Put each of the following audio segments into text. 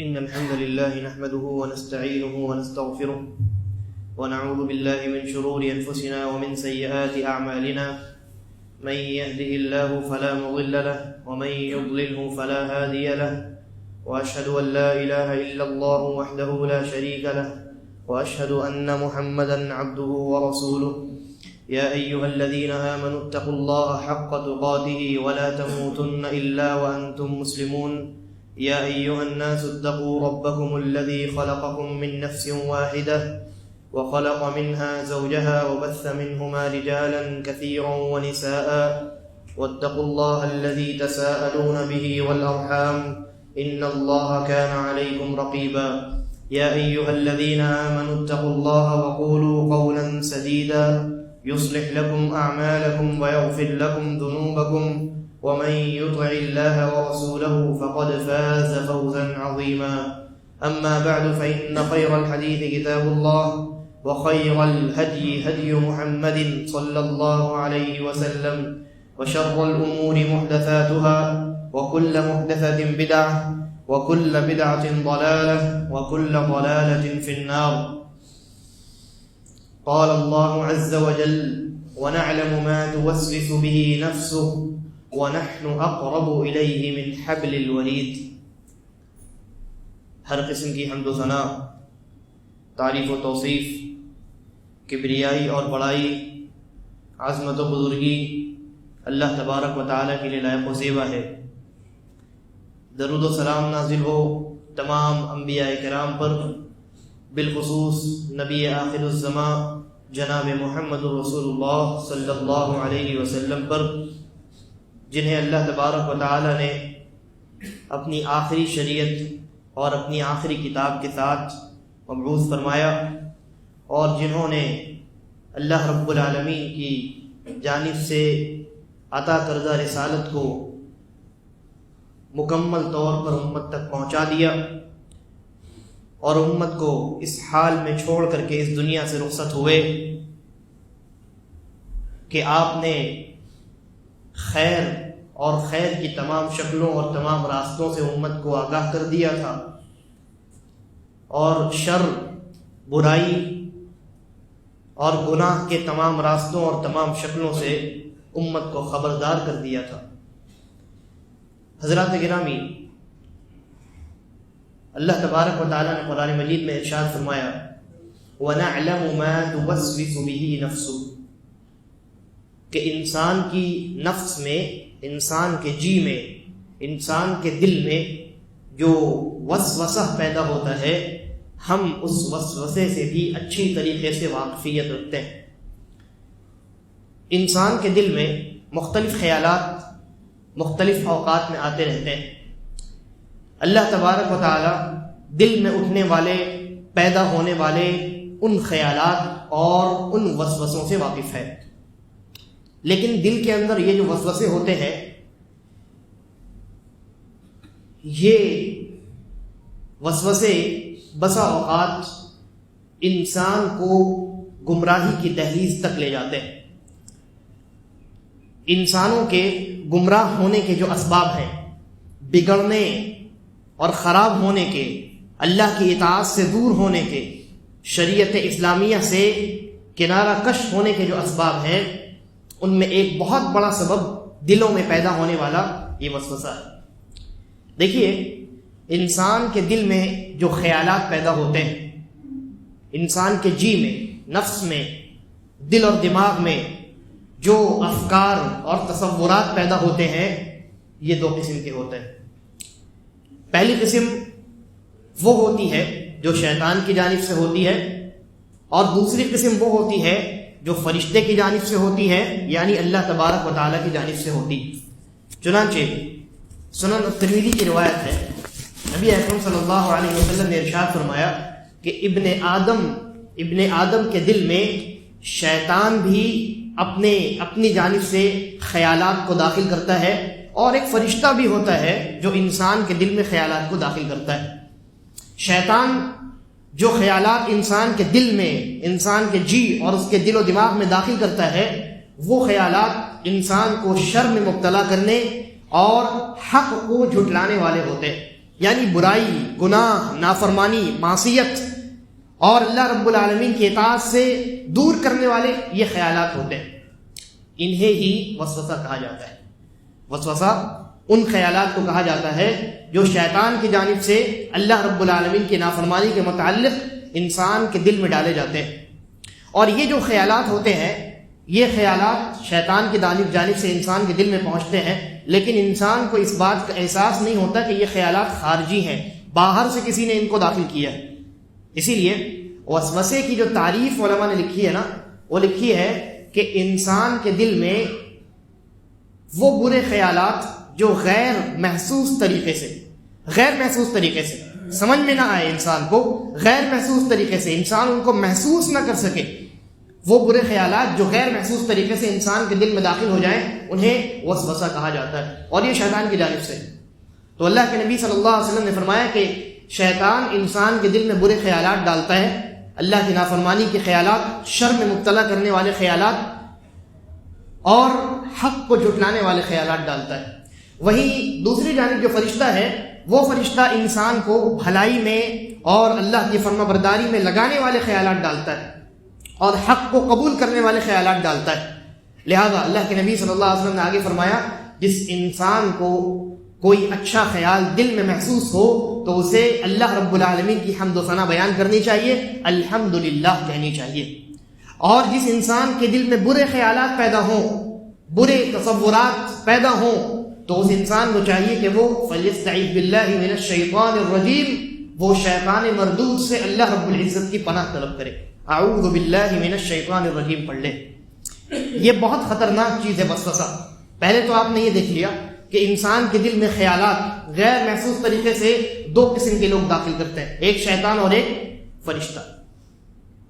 إن الحمد لله نحمده ونستعينه ونستغفره ونعوذ بالله من شرور أنفسنا ومن سيئات أعمالنا من يهده الله فلا مضل له ومن يضلله فلا هادي له وأشهد أن لا إله إلا الله وحده لا شريك له وأشهد أن محمدا عبده ورسوله يا أيها الذين آمنوا اتقوا الله حق تقاته ولا تموتن إلا وأنتم مسلمون يا أيها الناس اتقوا ربكم الذي خلقكم من نفس واحدة وخلق منها زوجها وبث منهما رجالا كثيرا ونساء واتقوا الله الذي تساءلون به والأرحام إن الله كان عليكم رقيبا يا أيها الذين آمنوا اتقوا الله وقولوا قولا سديدا يصلح لكم أعمالكم ويغفر لكم ذنوبكم ومن يطع الله ورسوله فقد فاز فوزا عظيما أما بعد فإن خير الحديث كتاب الله وخير الهدي هدي محمد صلى الله عليه وسلم وشر الأمور محدثاتها وكل محدثة بدعة وكل بدعة ضلالة وكل ضلالة في النار. قال الله عز وجل ونعلم ما توسوس به نفسه وَنَحْنُ أَقْرَبُ إِلَيْهِ مِنْ حَبْلِ الْوَرِيدِ. ہر قسم کی حمد و ثنا، تعریف و توصیف، کبریائی اور بڑائی، عظمت و بزرگی اللہ تبارک و تعالیٰ کے لیے لائق و زیبا ہے. درود و سلام نازل ہو تمام انبیاء کرام پر، بالخصوص نبی آخر الزمان جناب محمد رسول اللہ صلی اللہ علیہ وسلم پر، جنہیں اللہ تبارک و تعالی نے اپنی آخری شریعت اور اپنی آخری کتاب کے ساتھ مبعوث فرمایا، اور جنہوں نے اللہ رب العالمین کی جانب سے عطا کردہ رسالت کو مکمل طور پر امت تک پہنچا دیا، اور امت کو اس حال میں چھوڑ کر کے اس دنیا سے رخصت ہوئے کہ آپ نے خیر اور خیر کی تمام شکلوں اور تمام راستوں سے امت کو آگاہ کر دیا تھا، اور شر، برائی اور گناہ کے تمام راستوں اور تمام شکلوں سے امت کو خبردار کر دیا تھا. حضرات گرامی، اللہ تبارک و تعالیٰ نے قرآن مجید میں ارشاد فرمایا وَنَعْلَمُ مَا تُوَسْوِسُ بِهِ نَفْسُهُ، کہ انسان کی نفس میں، انسان کے جی میں، انسان کے دل میں جو وسوسہ پیدا ہوتا ہے، ہم اس وسوسے سے بھی اچھی طریقے سے واقفیت رکھتے ہیں. انسان کے دل میں مختلف خیالات مختلف اوقات میں آتے رہتے ہیں. اللہ تبارک و تعالی دل میں اٹھنے والے، پیدا ہونے والے ان خیالات اور ان وسوسوں سے واقف ہے، لیکن دل کے اندر یہ جو وسوسے ہوتے ہیں، یہ وسوسے بسا اوقات انسان کو گمراہی کی دہلیز تک لے جاتے ہیں. انسانوں کے گمراہ ہونے کے جو اسباب ہیں، بگڑنے اور خراب ہونے کے، اللہ کی اطاعت سے دور ہونے کے، شریعت اسلامیہ سے کنارہ کش ہونے کے جو اسباب ہیں، ان میں ایک بہت بڑا سبب دلوں میں پیدا ہونے والا یہ وسوسہ ہے. دیکھیے، انسان کے دل میں جو خیالات پیدا ہوتے ہیں، انسان کے جی میں، نفس میں، دل اور دماغ میں جو افکار اور تصورات پیدا ہوتے ہیں، یہ دو قسم کے ہوتے ہیں. پہلی قسم وہ ہوتی ہے جو شیطان کی جانب سے ہوتی ہے، اور دوسری قسم وہ ہوتی ہے جو فرشتے کی جانب سے ہوتی ہے، یعنی اللہ تبارک و تعالیٰ کی جانب سے ہوتی. چنانچہ سنن ترمذی کی روایت ہے، نبی اکرم صلی اللہ علیہ وسلم نے ارشاد فرمایا کہ ابن آدم کے دل میں شیطان بھی اپنی جانب سے خیالات کو داخل کرتا ہے، اور ایک فرشتہ بھی ہوتا ہے جو انسان کے دل میں خیالات کو داخل کرتا ہے. شیطان جو خیالات انسان کے دل میں، انسان کے جی اور اس کے دل و دماغ میں داخل کرتا ہے، وہ خیالات انسان کو شر میں مبتلا کرنے اور حق کو جھٹلانے والے ہوتے ہیں. یعنی برائی، گناہ، نافرمانی، معصیت اور اللہ رب العالمین کی اطاعت سے دور کرنے والے یہ خیالات ہوتے ہیں، انہیں ہی وسوسہ کہا جاتا ہے۔ وسوسہ ان خیالات کو کہا جاتا ہے جو شیطان کی جانب سے اللہ رب العالمین کی نافرمانی کے متعلق انسان کے دل میں ڈالے جاتے ہیں۔ اور یہ جو خیالات ہوتے ہیں، یہ خیالات شیطان کی جانب سے انسان کے دل میں پہنچتے ہیں، لیکن انسان کو اس بات کا احساس نہیں ہوتا کہ یہ خیالات خارجی ہیں، باہر سے کسی نے ان کو داخل کیا ہے۔ اسی لیے وسوسے کی جو تعریف علماء نے لکھی ہے نا، وہ لکھی ہے کہ انسان کے دل میں وہ برے خیالات جو غیر محسوس طریقے سے سمجھ میں نہ آئے، انسان کو غیر محسوس طریقے سے انسان ان کو محسوس نہ کر سکے، وہ برے خیالات جو غیر محسوس طریقے سے انسان کے دل میں داخل ہو جائیں، انہیں وسوسہ کہا جاتا ہے، اور یہ شیطان کی جانب سے۔ تو اللہ کے نبی صلی اللہ علیہ وسلم نے فرمایا کہ شیطان انسان کے دل میں برے خیالات ڈالتا ہے، اللہ کی نافرمانی کے خیالات، شر میں مبتلا کرنے والے خیالات اور حق کو جھٹلانے والے خیالات ڈالتا ہے۔ وہیں دوسری جانب جو فرشتہ ہے، وہ فرشتہ انسان کو بھلائی میں اور اللہ کی فرما برداری میں لگانے والے خیالات ڈالتا ہے اور حق کو قبول کرنے والے خیالات ڈالتا ہے۔ لہذا اللہ کے نبی صلی اللہ علیہ وسلم نے آگے فرمایا، جس انسان کو کوئی اچھا خیال دل میں محسوس ہو تو اسے اللہ رب العالمین کی حمد و ثنا بیان کرنی چاہیے، الحمدللہ کہنی چاہیے۔ اور جس انسان کے دل میں برے خیالات پیدا ہوں، برے تصورات پیدا ہوں، تو اس انسان کو چاہیے کہ وہ فَلْيَسْتَعِذْ بِاللَّهِ مِنَ الشَّيْطَانِ الرَّجِيمِ، وہ شیطان مردود سے اللہ رب العزت کی پناہ طلب کرے، اعوذ باللہ من الشیطان الرجیم پڑھ لے۔ یہ بہت خطرناک چیز ہے وسوسہ۔ پہلے تو آپ نے یہ دیکھ لیا کہ انسان کے دل میں خیالات غیر محسوس طریقے سے دو قسم کے لوگ داخل کرتے ہیں، ایک شیطان اور ایک فرشتہ۔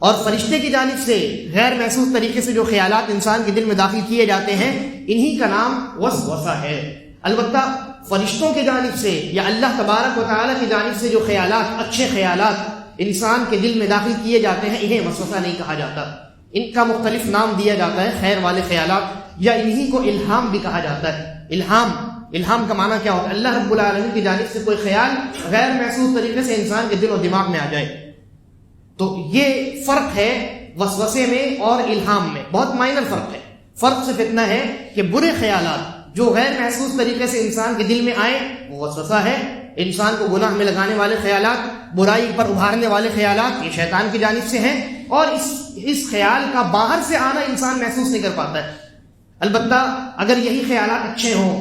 اور فرشتے کی جانب سے غیر محسوس طریقے سے جو خیالات انسان کے دل میں داخل کیے جاتے ہیں، انہی کا نام وسوسہ ہے۔ البتہ فرشتوں کی جانب سے یا اللہ تبارک و تعالیٰ کی جانب سے جو خیالات، اچھے خیالات انسان کے دل میں داخل کیے جاتے ہیں، انہیں وسوسہ نہیں کہا جاتا، ان کا مختلف نام دیا جاتا ہے، خیر والے خیالات، یا انہی کو الہام بھی کہا جاتا ہے۔ الہام کا معنی کیا ہوتا ہے؟ اللہ رب العالمین کی جانب سے کوئی خیال غیر محسوس طریقے سے انسان کے دل و دماغ میں آ جائے۔ تو یہ فرق ہے وسوسے میں اور الہام میں، بہت مائنر فرق ہے۔ فرق صرف اتنا ہے کہ برے خیالات جو غیر محسوس طریقے سے انسان کے دل میں آئے وہ وسوسہ ہے، انسان کو گناہ میں لگانے والے خیالات، برائی پر ابھارنے والے خیالات، یہ شیطان کی جانب سے ہیں، اور اس خیال کا باہر سے آنا انسان محسوس نہیں کر پاتا ہے۔ البتہ اگر یہی خیالات اچھے ہوں،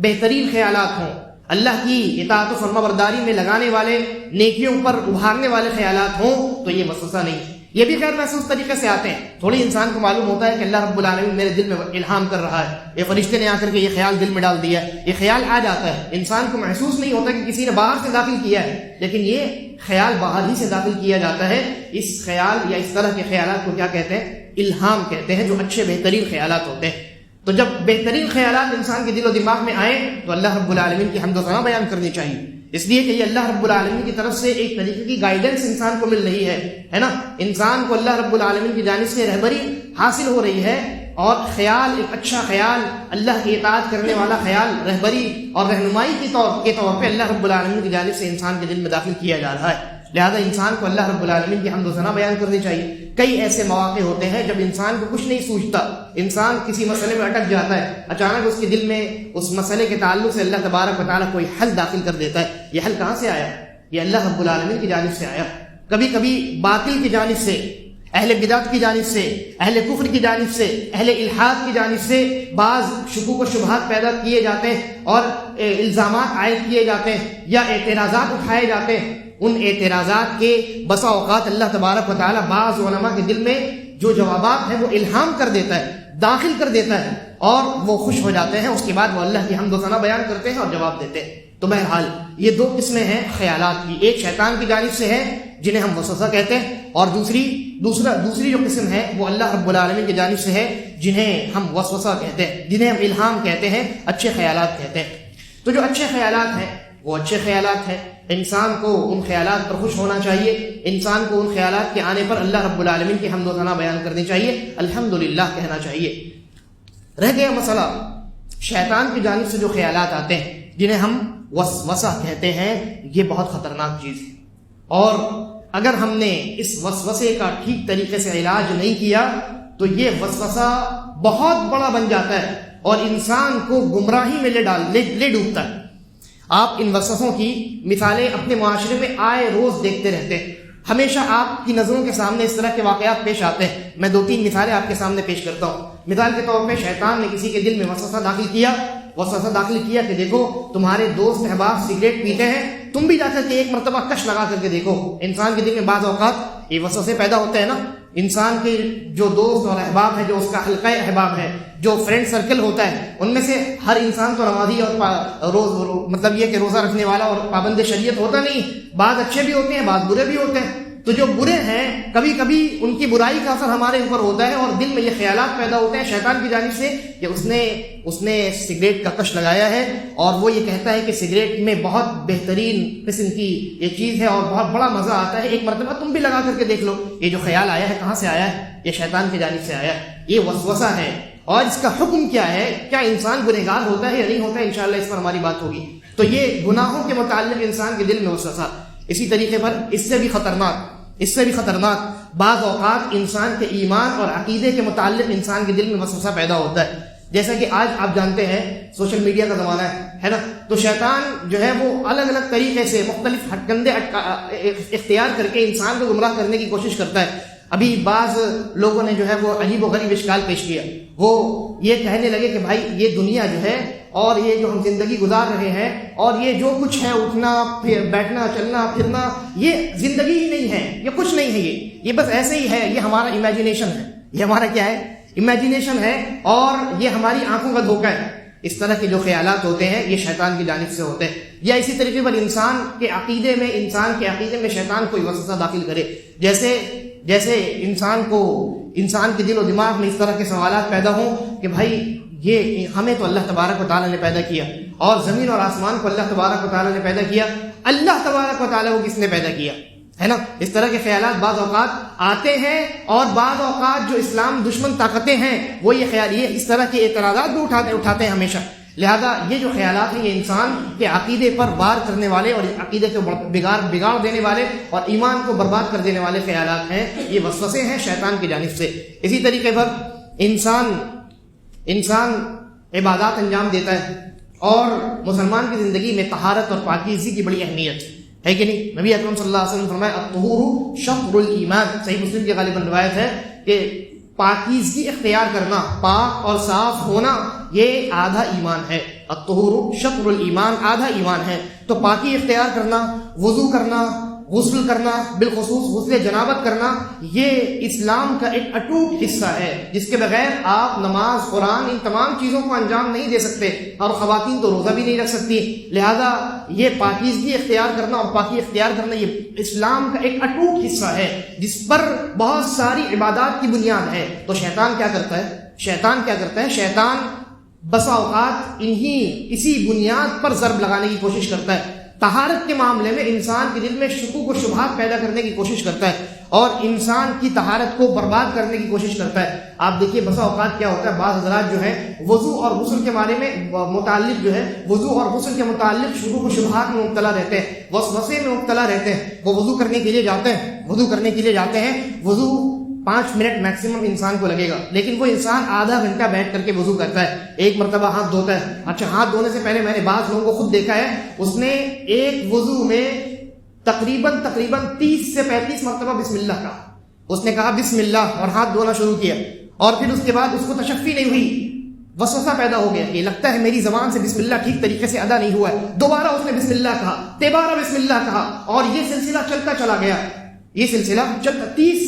بہترین خیالات ہوں، اللہ کی اطاعت و فرما برداری میں لگانے والے، نیکیوں پر ابھارنے والے خیالات ہوں، تو یہ وسوسہ نہیں۔ یہ بھی غیر محسوس طریقے سے آتے ہیں، تھوڑی انسان کو معلوم ہوتا ہے کہ اللہ رب العالمین میرے دل میں الہام کر رہا ہے، یہ فرشتے نے آ کر کے یہ خیال دل میں ڈال دیا ہے، یہ خیال آ جاتا ہے، انسان کو محسوس نہیں ہوتا کہ کسی نے باہر سے داخل کیا ہے، لیکن یہ خیال باہر ہی سے داخل کیا جاتا ہے۔ اس خیال یا اس طرح کے خیالات کو کیا کہتے ہیں؟ الہام کہتے ہیں، جو اچھے بہترین خیالات ہوتے ہیں۔ تو جب بہترین خیالات انسان کے دل و دماغ میں آئیں تو اللہ رب العالمین کی حمد و ثنا بیان کرنی چاہیے، اس لیے کہ یہ اللہ رب العالمین کی طرف سے ایک طریقے کی گائیڈنس انسان کو مل رہی ہے نا، انسان کو اللہ رب العالمین کی جانب سے رہبری حاصل ہو رہی ہے، اور خیال، ایک اچھا خیال، اللہ کی اطاعت کرنے والا خیال، رہبری اور رہنمائی کے طور پہ اللہ رب العالمین کی جانب سے انسان کے دل میں داخل کیا جا رہا ہے۔ لہذا انسان کو اللہ رب العالمین کی حمد و ثنا بیان کرنی چاہیے۔ کئی ایسے مواقع ہوتے ہیں جب انسان کو کچھ نہیں سوچتا، انسان کسی مسئلے میں اٹک جاتا ہے، اچانک اس کے دل میں اس مسئلے کے تعلق سے اللہ تبارک و تعالیٰ کوئی حل داخل کر دیتا ہے۔ یہ حل کہاں سے آیا؟ یہ اللہ رب العالمین کی جانب سے آیا۔ کبھی کبھی باطل کی جانب سے، اہل بدعت کی جانب سے، اہل کفر کی جانب سے، اہل الحاد کی جانب سے بعض شکوک و شبہات پیدا کیے جاتے ہیں اور الزامات عائد کیے جاتے ہیں یا اعتراضات اٹھائے جاتے ہیں۔ ان اعتراضات کے بسا اوقات اللہ تبارک و تعالیٰ بعض علماء کے دل میں جو جوابات ہیں وہ الہام کر دیتا ہے، داخل کر دیتا ہے، اور وہ خوش ہو جاتے ہیں، اس کے بعد وہ اللہ کی حمد و ثنا بیان کرتے ہیں اور جواب دیتے ہیں۔ تو بہرحال یہ دو قسمیں ہیں خیالات کی، ایک شیطان کی جانب سے ہے جنہیں ہم وسوسہ کہتے ہیں، اور دوسری جو قسم ہے وہ اللہ رب العالمین کی جانب سے ہے جنہیں ہم وسوسہ کہتے ہیں، جنہیں ہم الہام کہتے ہیں، اچھے خیالات کہتے ہیں۔ تو جو اچھے خیالات ہیں وہ اچھے خیالات ہیں، انسان کو ان خیالات پر خوش ہونا چاہیے، انسان کو ان خیالات کے آنے پر اللہ رب العالمین کی حمد و ثنا بیان کرنی چاہیے، الحمدللہ کہنا چاہیے۔ رہ گیا مسئلہ شیطان کی جانب سے جو خیالات آتے ہیں جنہیں ہم وسوسہ کہتے ہیں، یہ بہت خطرناک چیز ہے، اور اگر ہم نے اس وسوسے کا ٹھیک طریقے سے علاج نہیں کیا تو یہ وسوسہ بہت بڑا بن جاتا ہے اور انسان کو گمراہی میں لے ڈوبتا ہے۔ آپ ان وسوسوں کی مثالیں اپنے معاشرے میں آئے روز دیکھتے رہتے ہیں، ہمیشہ آپ کی نظروں کے سامنے اس طرح کے واقعات پیش آتے ہیں۔ میں 2-3 مثالیں آپ کے سامنے پیش کرتا ہوں۔ مثال کے طور پہ شیطان نے کسی کے دل میں وسوسہ داخل کیا کہ دیکھو تمہارے دوست احباب سگریٹ پیتے ہیں، تم بھی جا کر کے ایک مرتبہ کش لگا کر کے دیکھو۔ انسان کے دل میں بعض اوقات یہ وسوسے پیدا ہوتے ہیں نا، انسان کے جو دوست اور احباب ہے، جو اس کا حلقہ احباب ہے، جو فرینڈ سرکل ہوتا ہے، ان میں سے ہر انسان تو نمازی اور مطلب یہ کہ روزہ رکھنے والا اور پابند شریعت ہوتا نہیں، بعض اچھے بھی ہوتے ہیں، بعض برے بھی ہوتے ہیں۔ تو جو برے ہیں کبھی کبھی ان کی برائی کا اثر ہمارے اوپر ہوتا ہے اور دل میں یہ خیالات پیدا ہوتے ہیں شیطان کی جانب سے کہ اس نے سگریٹ کا کش لگایا ہے اور وہ یہ کہتا ہے کہ سگریٹ میں بہت بہترین قسم کی یہ چیز ہے اور بہت بڑا مزہ آتا ہے، ایک مرتبہ تم بھی لگا کر کے دیکھ لو۔ یہ جو خیال آیا ہے کہاں سے آیا ہے؟ یہ شیطان کی جانب سے آیا ہے، یہ وسوسہ ہے۔ اور اس کا حکم کیا ہے؟ کیا انسان گنہگار ہوتا ہے یا نہیں ہوتا ہے؟ انشاءاللہ اس پر ہماری بات ہوگی۔ تو یہ گناہوں کے متعلق انسان کے دل میں وسوسہ۔ اسی طریقے پر اس سے بھی خطرناک بعض اوقات انسان کے ایمان اور عقیدے کے متعلق انسان کے دل میں وسوسہ پیدا ہوتا ہے۔ جیسا کہ آج آپ جانتے ہیں سوشل میڈیا کا زمانہ ہے نا، تو شیطان جو ہے وہ الگ الگ طریقے سے مختلف ہتکندے اختیار کر کے انسان کو گمراہ کرنے کی کوشش کرتا ہے۔ ابھی بعض لوگوں نے جو ہے وہ عجیب و غریب اشکال پیش کیا، وہ یہ کہنے لگے کہ بھائی یہ دنیا جو ہے اور یہ جو ہم زندگی گزار رہے ہیں اور یہ جو کچھ ہے اٹھنا بیٹھنا چلنا پھرنا، یہ زندگی ہی نہیں ہے، یہ کچھ نہیں ہے، یہ بس ایسے ہی ہے، یہ ہمارا امیجنیشن ہے، یہ ہمارا کیا ہے؟ امیجنیشن ہے، اور یہ ہماری آنکھوں کا دھوکہ ہے۔ اس طرح کے جو خیالات ہوتے ہیں یہ شیطان کی جانب سے ہوتے ہیں۔ یا اسی طریقے پر انسان کے عقیدے میں شیطان کوئی وسوسہ داخل کرے، جیسے انسان کے دل و دماغ میں اس طرح کے سوالات پیدا ہوں کہ بھائی یہ ہمیں تو اللہ تبارک و تعالیٰ نے پیدا کیا، اور زمین اور آسمان کو اللہ تبارک و تعالیٰ نے پیدا کیا، اللہ تبارک و تعالیٰ کو کس نے پیدا کیا ہے نا؟ اس طرح کے خیالات بعض اوقات آتے ہیں، اور بعض اوقات جو اسلام دشمن طاقتیں ہیں وہ یہ اس طرح کے اعتراضات بھی اٹھاتے ہیں ہمیشہ۔ لہذا یہ جو خیالات ہیں یہ انسان کے عقیدے پر وار کرنے والے اور عقیدے کو بگاڑ دینے والے اور ایمان کو برباد کر دینے والے خیالات ہیں، یہ وسوسے ہیں شیطان کی جانب سے۔ اسی طریقے پر انسان عبادات انجام دیتا ہے، اور مسلمان کی زندگی میں طہارت اور پاکیزگی کی بڑی اہمیت ہے کہ نہیں؟ نبی اکرم صلی اللہ علیہ وسلم فرمایا الطہور شطر الایمان، صحیح مسلم کی غالباً روایت ہے کہ پاکیزگی اختیار کرنا، پاک اور صاف ہونا، یہ آدھا ایمان ہے۔ الطہور شطر الایمان، آدھا ایمان ہے۔ تو پاکی اختیار کرنا، وضو کرنا، غسل کرنا، بالخصوص غسل جنابت کرنا، یہ اسلام کا ایک اٹوٹ حصہ ہے جس کے بغیر آپ نماز، قرآن، ان تمام چیزوں کو انجام نہیں دے سکتے، اور خواتین تو روزہ بھی نہیں رکھ سکتی۔ لہذا یہ پاکیزگی اختیار کرنا اور پاکی اختیار کرنا یہ اسلام کا ایک اٹوٹ حصہ ہے جس پر بہت ساری عبادات کی بنیاد ہے۔ تو شیطان کیا کرتا ہے؟ شیطان بسا اوقات اسی بنیاد پر ضرب لگانے کی کوشش کرتا ہے۔ طہارت کے معاملے میں انسان کے دل میں شکوک و شبہات پیدا کرنے کی کوشش کرتا ہے اور انسان کی طہارت کو برباد کرنے کی کوشش کرتا ہے۔ آپ دیکھیے بسا اوقات کیا ہوتا ہے، بعض حضرات جو ہے وضو اور غسل کے بارے میں وضو اور غسل کے متعلق شکوک و شبہات میں مبتلا رہتے ہیں، وسوسے میں مبتلا رہتے ہیں۔ وہ وضو کرنے کے لیے جاتے ہیں، وضو 5 منٹ میکسیمم انسان کو لگے گا، لیکن وہ انسان آدھا گھنٹہ بیٹھ کر کے وضو کرتا ہے، ایک مرتبہ ہاتھ دھوتا ہے۔ اچھا، ہاتھ دھونے سے پہلے میں نے بعض لوگوں کو خود دیکھا ہے، اس نے ایک وضو میں تقریباً 30 سے 35 مرتبہ بسم اللہ کہا۔ اس نے کہا بسم اللہ اور ہاتھ دھونا شروع کیا، اور پھر اس کے بعد اس کو تشفی نہیں ہوئی، وسوسہ پیدا ہو گیا کہ لگتا ہے میری زبان سے بسم اللہ ٹھیک طریقے سے ادا نہیں ہوا ہے۔ دوبارہ اس نے بسم اللہ کہا، تیبارہ بسم اللہ کہا، اور یہ سلسلہ چلتا چلا گیا۔ 30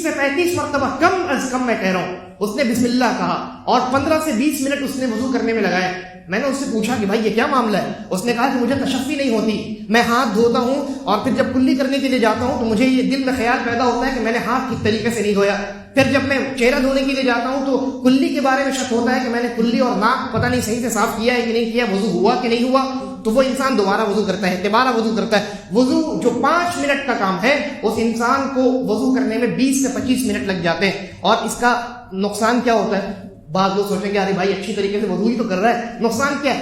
سے 35 مرتبہ، کم از کم میں کہہ رہا ہوں، اس نے بسم اللہ کہا، اور 15 سے 20 منٹ اس نے وضو کرنے میں لگائے۔ میں نے اس سے پوچھا کہ بھائی یہ کیا معاملہ ہے؟ اس نے کہا کہ مجھے تشفی نہیں ہوتی، میں ہاتھ دھوتا ہوں اور پھر جب کلی کرنے کے لیے جاتا ہوں تو مجھے یہ دل میں خیال پیدا ہوتا ہے کہ میں نے ہاتھ ٹھیک طریقے سے نہیں دھویا۔ پھر جب میں چہرہ دھونے کے لیے جاتا ہوں تو کلی کے بارے میں شک ہوتا ہے کہ میں نے کلی اور ناک پتہ نہیں صحیح سے صاف کیا ہے کہ نہیں کیا، وضو ہوا کہ نہیں ہوا۔ تو وہ انسان دوبارہ وضو کرتا ہے، دوبارہ وضو کرتا ہے۔ وضو جو 5 منٹ کا کام ہے، اس انسان کو وضو کرنے میں 20 سے 25 منٹ لگ جاتے ہیں۔ اور اس کا نقصان کیا ہوتا ہے؟ بعض لوگ سوچیں گے ارے بھائی اچھی طریقے سے وضو ہی تو کر رہا ہے، نقصان کیا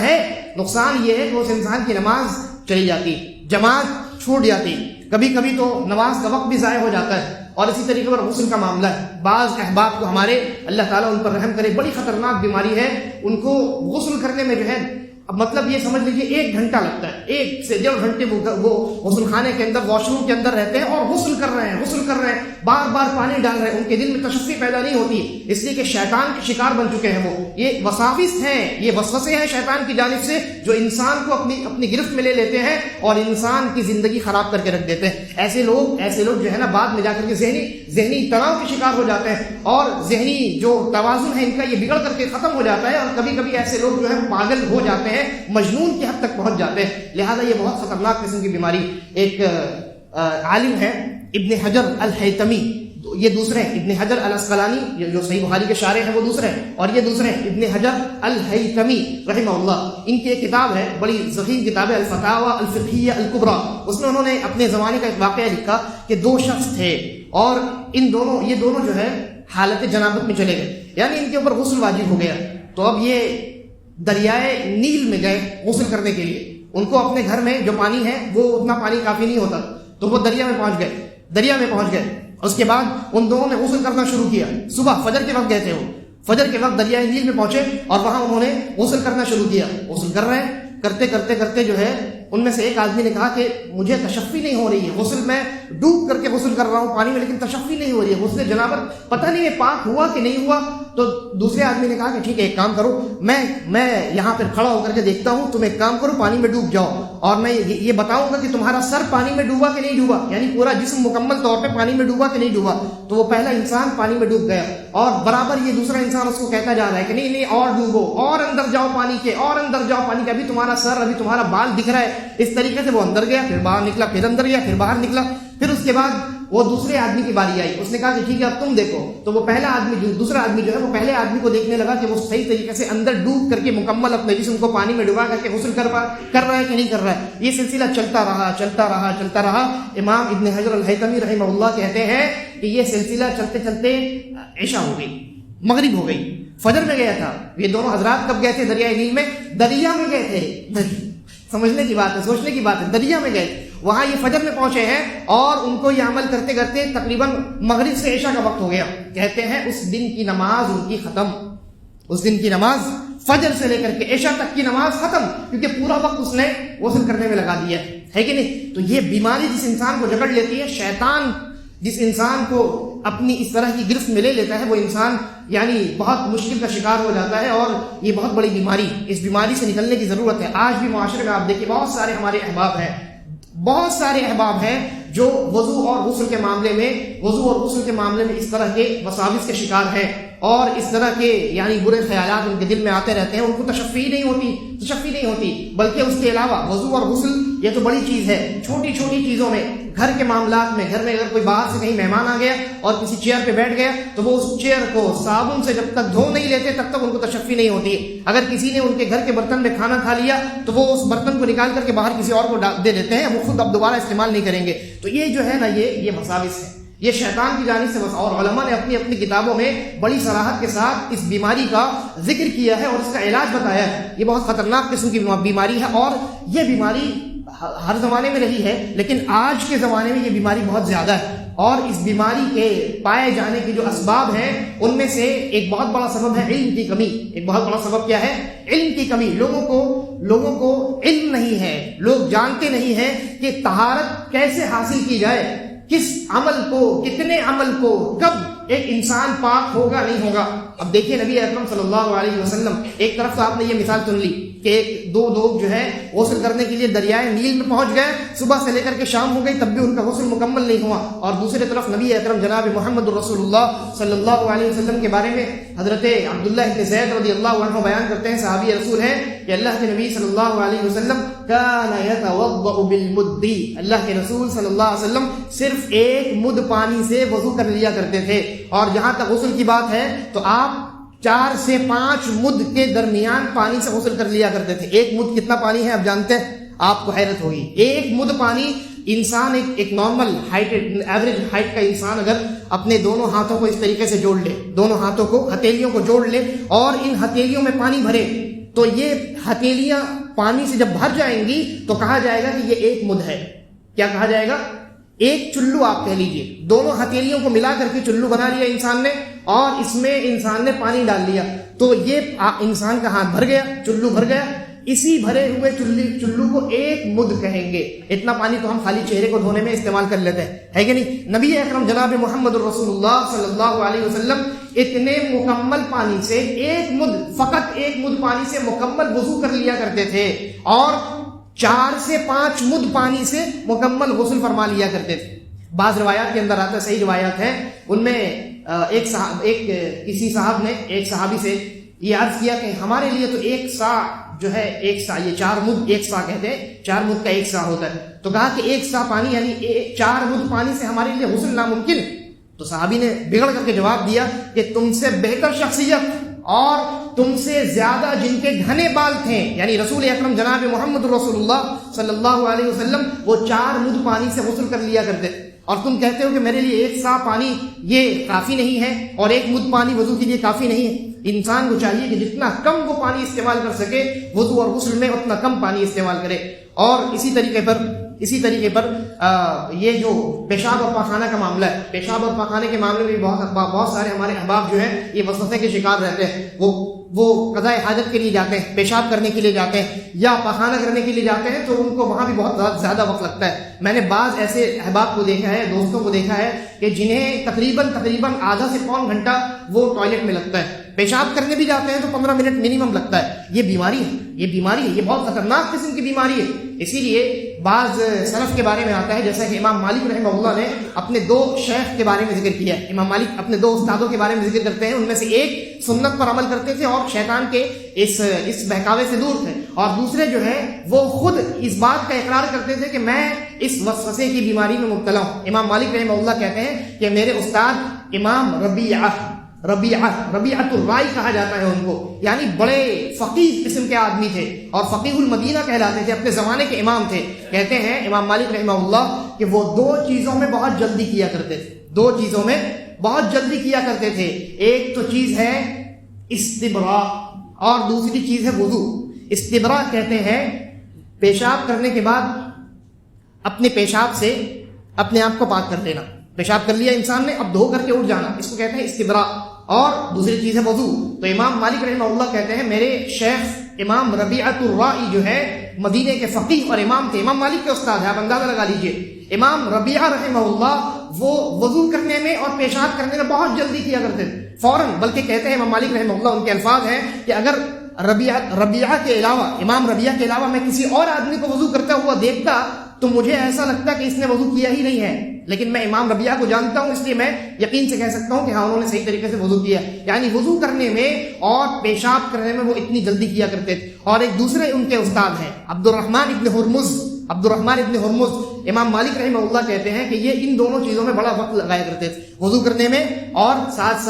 ہے؟ نقصان یہ ہے کہ اس انسان کی نماز چلی جاتی، جماعت چھوٹ جاتی، کبھی کبھی تو نماز کا وقت بھی ضائع ہو جاتا ہے۔ اور اسی طریقے پر غسل کا معاملہ ہے، بعض احباب کو ہمارے اللہ تعالیٰ ان پر رحم کرے بڑی خطرناک بیماری ہے، ان کو غسل کرنے میں جو ہے اب مطلب یہ سمجھ لیجیے 1 گھنٹہ لگتا ہے، 1 سے 1.5 گھنٹے وہ غسل خانے کے اندر واش روم کے اندر رہتے ہیں اور غسل کر رہے ہیں، بار بار پانی ڈال رہے ہیں، ان کے دل میں تشفی پیدا نہیں ہوتی، اس لیے کہ شیطان کے شکار بن چکے ہیں وہ۔ یہ وساوس ہیں، یہ وسوسے ہیں شیطان کی جانب سے جو انسان کو اپنی گرفت میں لے لیتے ہیں اور انسان کی زندگی خراب کر کے رکھ دیتے ہیں۔ ایسے لوگ جو ہے نا بعد میں جا کر کے ذہنی تناؤ کے شکار ہو جاتے ہیں اور ذہنی جو توازن ہے ان کا یہ بگڑ کر کے ختم ہو جاتا ہے، اور کبھی کبھی ایسے لوگ جو ہے پاگل ہو جاتے ہیں، مجنون کی حد تک پہنچ جاتے ہیں۔ لہذا یہ بہت خطرناک قسم کی بیماری۔ ایک عالم ہے ابن حجر الہیتمی، یہ دوسرے ہیں، ابن حجر الاسقلانی جو صحیح بخاری کے شارح ہیں وہ دوسرے ہیں، اور یہ دوسرے ہیں ابن حجر الہیتمی رحمہ اللہ۔ ان کی ایک کتاب ہے، بڑی ذخیر کتاب ہے، الفتاوی الفقہیہ الکبریٰ۔ اس میں انہوں نے اپنے زمانے کا ایک واقعہ لکھا کہ 2 شخص تھے اور یہ دونوں جو ہے حالت جنابت میں چلے گئے، یعنی ان کے اوپر غسل واجب ہو گیا۔ تو اب یہ دریائے نیل میں گئے غسل کرنے کے لیے، ان کو اپنے گھر میں جو پانی ہے وہ اتنا پانی کافی نہیں ہوتا، تو وہ دریا میں پہنچ گئے۔ اس کے بعد ان دونوں نے غسل کرنا شروع کیا۔ صبح فجر کے وقت گئے تھے، وہ فجر کے وقت دریائے نیل میں پہنچے اور وہاں انہوں نے غسل کرنا شروع کیا۔ غسل کر رہے ہیں، کرتے جو ہے ان میں سے ایک آدمی نے کہا کہ مجھے تشفی نہیں ہو رہی ہے، غسل میں ڈوب کر کے غسل کر رہا ہوں پانی میں، لیکن تشفی نہیں ہو رہی ہے، غسل جنابت پتہ نہیں ہے پاک ہوا کہ نہیں ہوا۔ تو دوسرے آدمی نے کہا کہ ٹھیک ہے ایک کام کرو، میں یہاں پہ کھڑا ہو کر کے دیکھتا ہوں، تم ایک کام کرو پانی میں ڈوب جاؤ اور میں یہ بتاؤں گا کہ تمہارا سر پانی میں ڈوبا کہ نہیں ڈوبا، یعنی پورا جسم مکمل طور پہ پانی میں ڈوبا کہ نہیں ڈوبا۔ تو وہ پہلا انسان پانی میں ڈوب گیا اور برابر یہ دوسرا انسان اس کو کہتا جا رہا ہے کہ نہیں اور ڈوبو، اور اندر جاؤ پانی کے، اور اندر جاؤ پانی کے، ابھی تمہارا سر، ابھی تمہارا بال دکھ رہا ہے۔ اس طریقے سے وہ اندر گیا، پھر باہر نکلا، پھر اندر گیا، پھر باہر نکلا۔ پھر اس کے بعد وہ دوسرے آدمی کی باری آئی، اس نے کہا کہ ٹھیک ہے اب تم دیکھو۔ تو وہ دوسرا آدمی جو ہے وہ پہلے آدمی کو دیکھنے لگا کہ وہ صحیح طریقے سے اندر ڈوب کر کے مکمل اپنے جسم کو پانی میں ڈبا کر کے غسل کر رہا ہے کہ نہیں کر رہا ہے۔ یہ سلسلہ چلتا رہا۔ امام ابن حجر الہیتمی رحمہ اللہ کہتے ہیں کہ یہ سلسلہ چلتے عشاء ہو گئی، مغرب ہو گئی، فجر میں گیا تھا۔ یہ دونوں حضرات کب گئے تھے دریائے نیل میں؟ دریا میں گئے تھے۔ سمجھنے کی بات ہے، سوچنے کی بات ہے، دریا میں گئے، وہاں یہ فجر میں پہنچے ہیں اور ان کو یہ عمل کرتے کرتے تقریباً مغرب سے عشاء کا وقت ہو گیا۔ کہتے ہیں اس دن کی نماز ان کی ختم، اس دن کی نماز فجر سے لے کر کے عشاء تک کی نماز ختم، کیونکہ پورا وقت اس نے غسل کرنے میں لگا دیا ہے کہ نہیں؟ تو یہ بیماری جس انسان کو جکڑ لیتی ہے، شیطان جس انسان کو اپنی اس طرح کی گرفت میں لے لیتا ہے، وہ انسان یعنی بہت مشکل کا شکار ہو جاتا ہے، اور یہ بہت بڑی بیماری، اس بیماری سے نکلنے کی ضرورت ہے۔ آج بھی معاشرے میں آپ دیکھیں بہت سارے ہمارے احباب ہیں جو وضو اور غسل کے معاملے میں اس طرح کے وساوس کے شکار ہیں، اور اس طرح کے یعنی برے خیالات ان کے دل میں آتے رہتے ہیں، ان کو تشفی نہیں ہوتی، بلکہ اس کے علاوہ وضو اور غسل یہ تو بڑی چیز ہے، چھوٹی چیزوں میں، گھر کے معاملات میں، گھر میں اگر کوئی باہر سے کہیں مہمان آ گیا اور کسی چیئر پہ بیٹھ گیا تو وہ اس چیئر کو صابن سے جب تک دھو نہیں لیتے تب تک ان کو تشفی نہیں ہوتی۔ اگر کسی نے ان کے گھر کے برتن میں کھانا کھا لیا تو وہ اس برتن کو نکال کر کے باہر کسی اور کو دے دیتے ہیں، وہ خود اب دوبارہ استعمال نہیں کریں گے۔ تو یہ جو ہے نا یہ وساوس ہے، یہ شیطان کی جانب سے، اور علماء نے اپنی کتابوں میں بڑی صراحت کے ساتھ اس بیماری کا ذکر کیا ہے اور اس کا علاج بتایا ہے۔ یہ بہت خطرناک قسم کی بیماری ہے، اور یہ بیماری ہر زمانے میں رہی ہے، لیکن آج کے زمانے میں یہ بیماری بہت زیادہ ہے، اور اس بیماری کے پائے جانے کے جو اسباب ہیں ان میں سے ایک بہت بڑا سبب ہے علم کی کمی۔ ایک بہت بڑا سبب کیا ہے؟ علم کی کمی۔ لوگوں کو علم نہیں ہے، لوگ جانتے نہیں ہیں کہ طہارت کیسے حاصل کی جائے، کس عمل کو، کتنے عمل کو، کب ایک انسان پاک ہوگا نہیں ہوگا۔ اب دیکھیے نبی اکرم صلی اللہ علیہ وسلم، ایک طرف تو آپ نے یہ مثال سن لی کہ دو لوگ جو ہے غسل کرنے کے لیے دریائے نیل میں پہنچ گئے، صبح سے لے کر کے شام ہو گئی تب بھی ان کا غسل مکمل نہیں ہوا، اور دوسری طرف نبی اکرم جناب محمد رسول اللہ صلی اللہ علیہ وسلم کے بارے میں حضرت عبداللہ بن زید رضی اللہ عنہ بیان کرتے ہیں، صحابی رسول ہیں، کہ اللہ کے نبی صلی اللہ علیہ وسلم کان یتوضأ بالمد، اللہ کے رسول صلی اللہ علیہ وسلم صرف ایک مد پانی سے وضو کر لیا کرتے تھے، اور جہاں تک غسل کی بات ہے تو آپ 4 سے 5 مد کے درمیان پانی سے غسل کر لیا کرتے تھے۔ ایک مد کتنا پانی ہے آپ جانتے ہیں؟ آپ کو حیرت ہوگی، ایک مد پانی انسان ایک نارمل ہائٹ، ایوریج ہائٹ کا انسان اگر اپنے دونوں ہاتھوں کو اس طریقے سے جوڑ لے، دونوں ہاتھوں کو، ہتھیلیوں کو جوڑ لے اور ان ہتھیلیوں میں پانی بھرے، تو یہ ہتھیلیاں پانی سے جب بھر جائیں گی تو کہا جائے گا کہ یہ ایک مد ہے. کیا کہا جائے گا؟ ایک چلو آپ کہہ لیجئے. دونوں ہتھیلیوں کو ملا کر کے چلو بنا لیا انسان نے اور اس میں انسان نے پانی ڈال لیا، تو یہ انسان کا ہاتھ بھر گیا، چلو بھر گیا. اسی بھرے ہوئے چلو کو ایک مد کہیں گے. اتنا پانی تو ہم خالی چہرے کو دھونے میں استعمال کر لیتے ہیں، ہے کہ نہیں؟ نبی اکرم جناب محمد رسول اللہ صلی اللہ علیہ وسلم اتنے مکمل پانی سے ایک مد، فقط ایک مد پانی سے مکمل وضو کر لیا کرتے تھے اور 4 سے 5 مد پانی سے مکمل غسل فرما لیا کرتے تھے. بعض روایات کے اندر آتا ہے، صحیح روایات ہیں، ان میں کسی صاحب نے ایک صحابی سے یہ عرض کیا کہ ہمارے لیے تو ایک سا جو ہے، ایک سا، یہ 4 مد ایک سا کہتے ہیں، 4 مد کا ایک سا ہوتا ہے. تو کہا کہ ایک سا پانی یعنی 4 مد پانی سے ہمارے لیے غسل ناممکن. تو صحابی نے بگڑ کر کے جواب دیا کہ تم سے بہتر شخصیت اور تم سے زیادہ جن کے گھنے بال تھے، یعنی رسول اکرم جناب محمد رسول اللہ صلی اللہ علیہ وسلم، وہ 4 مد پانی سے غسل کر لیا کرتے، اور تم کہتے ہو کہ میرے لیے ایک سا پانی یہ کافی نہیں ہے اور ایک مد پانی وضو کے لیے کافی نہیں ہے. انسان کو چاہیے کہ جتنا کم وہ پانی استعمال کر سکے وضو اور غسل میں، اتنا کم پانی استعمال کرے. اور اسی طریقے پر یہ جو پیشاب اور پاخانہ کا معاملہ ہے، پیشاب اور پاخانے کے معاملے میں بہت سارے ہمارے احباب جو ہیں یہ وسوسے کے شکار رہتے ہیں. وہ قضاء حاجت کے لیے جاتے ہیں، پیشاب کرنے کے لیے جاتے ہیں یا پاخانہ کرنے کے لیے جاتے ہیں، تو ان کو وہاں بھی بہت زیادہ وقت لگتا ہے. میں نے بعض ایسے احباب کو دیکھا ہے، دوستوں کو دیکھا ہے کہ جنہیں تقریباً آدھا سے پون گھنٹہ وہ ٹوائلٹ میں لگتا ہے. پیشاب کرنے بھی جاتے ہیں تو 15 منٹ منیمم لگتا ہے. یہ بیماری ہے، یہ بہت خطرناک قسم کی بیماری ہے. اسی لیے بعض سلف کے بارے میں آتا ہے، جیسا کہ امام مالک رحمہ اللہ نے اپنے 2 شیخ کے بارے میں ذکر کیا ہے. امام مالک اپنے 2 استادوں کے بارے میں ذکر کرتے ہیں، ان میں سے ایک سنت پر عمل کرتے تھے اور شیطان کے اس بہکاوے سے دور تھے، اور دوسرے جو ہے وہ خود اس بات کا اقرار کرتے تھے کہ میں اس وسوسے کی بیماری میں مبتلا ہوں. امام مالک رحمہ اللہ کہتے ہیں کہ میرے استاد امام ربیعۃ الرائی کہا جاتا ہے ان کو، یعنی بڑے فقیہ قسم کے آدمی تھے اور فقیہ المدینہ کہلاتے تھے، اپنے زمانے کے امام تھے. کہتے ہیں امام مالک رحمہ اللہ کہ وہ 2 چیزوں میں بہت جلدی کیا کرتے تھے، 2 چیزوں میں بہت جلدی کیا کرتے تھے. ایک تو چیز ہے استبراء اور دوسری چیز ہے وضو. استبراء کہتے ہیں پیشاب کرنے کے بعد اپنے پیشاب سے اپنے آپ کو پاک کر لینا. پیشاب کر لیا انسان نے، اب دھو کر کے اٹھ جانا، اس کو کہتے ہیں استبراء. اور دوسری چیز ہے وضو. تو امام مالک رحمہ اللہ کہتے ہیں میرے شیخ امام ربیعۃ الرائی جو ہے مدینے کے فقیہ اور امام تھے، امام مالک کے استاد ہیں، آپ اندازہ لگا لیجئے. امام ربیعہ رحمہ اللہ وہ وضو کرنے میں اور پیشاب کرنے میں بہت جلدی کیا کرتے تھے، فوراً. بلکہ کہتے ہیں امام مالک رحمہ اللہ، ان کے الفاظ ہیں کہ اگر ربیعہ کے علاوہ، امام ربیعہ کے علاوہ میں کسی اور آدمی کو وضو کرتا ہوا دیکھتا تو مجھے ایسا لگتا کہ اس نے وضو کیا ہی نہیں ہے، لیکن میں امام ربیعہ کو جانتا ہوں، اس لیے میں یقین سے کہہ سکتا ہوں کہ ہاں انہوں نے صحیح طریقے سے وضو کیا. یعنی وضو کرنے میں اور پیشاب کرنے میں وہ اتنی جلدی کیا کرتے تھے. اور ایک دوسرے ان کے استاد ہیں عبد الرحمن ابن ہرمز. امام مالک رحمہ اللہ کہتے ہیں کہ یہ ان دونوں چیزوں میں بڑا وقت لگایا کرتے تھے، وضو کرنے میں اور ساتھ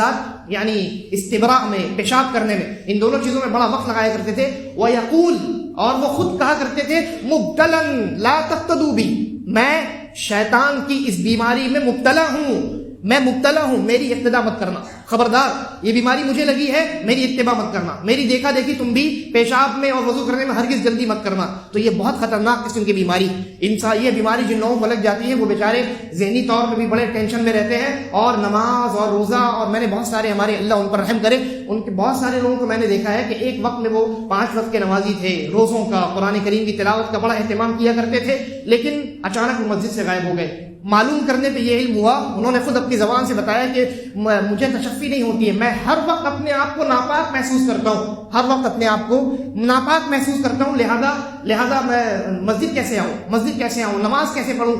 یعنی استبراء میں، پیشاب کرنے میں، ان دونوں چیزوں میں بڑا وقت لگایا کرتے تھے. وَيَقُولُ، اور وہ خود کہا کرتے تھے، مُبْتَلًا لَا تَقْتَدُوا بِي، میں شیطان کی اس بیماری میں مبتلا ہوں، میری اقتدا مت کرنا، خبردار یہ بیماری مجھے لگی ہے، میری اتباع مت کرنا، میری دیکھا دیکھی تم بھی پیشاب میں اور وضو کرنے میں ہرگز جلدی مت کرنا. تو یہ بہت خطرناک قسم کی بیماری، یہ بیماری جن لوگوں کو لگ جاتی ہے وہ بیچارے ذہنی طور پہ بھی بڑے ٹینشن میں رہتے ہیں، اور نماز اور روزہ، اور میں نے بہت سارے، ہمارے اللہ ان پر رحم کرے، ان کے بہت سارے لوگوں کو میں نے دیکھا ہے کہ ایک وقت میں وہ 5 وقت کے نمازی تھے، روزوں کا، قرآن کریم کی تلاوت کا بڑا اہتمام کیا کرتے تھے، لیکن اچانک وہ مسجد سے غائب ہو گئے. معلوم کرنے پہ یہ علم ہوا، انہوں نے خود اپنی زبان سے بتایا کہ مجھے تشفی نہیں ہوتی ہے، میں ہر وقت اپنے آپ کو ناپاک محسوس کرتا ہوں، لہذا میں مسجد کیسے آؤں، نماز کیسے پڑھوں.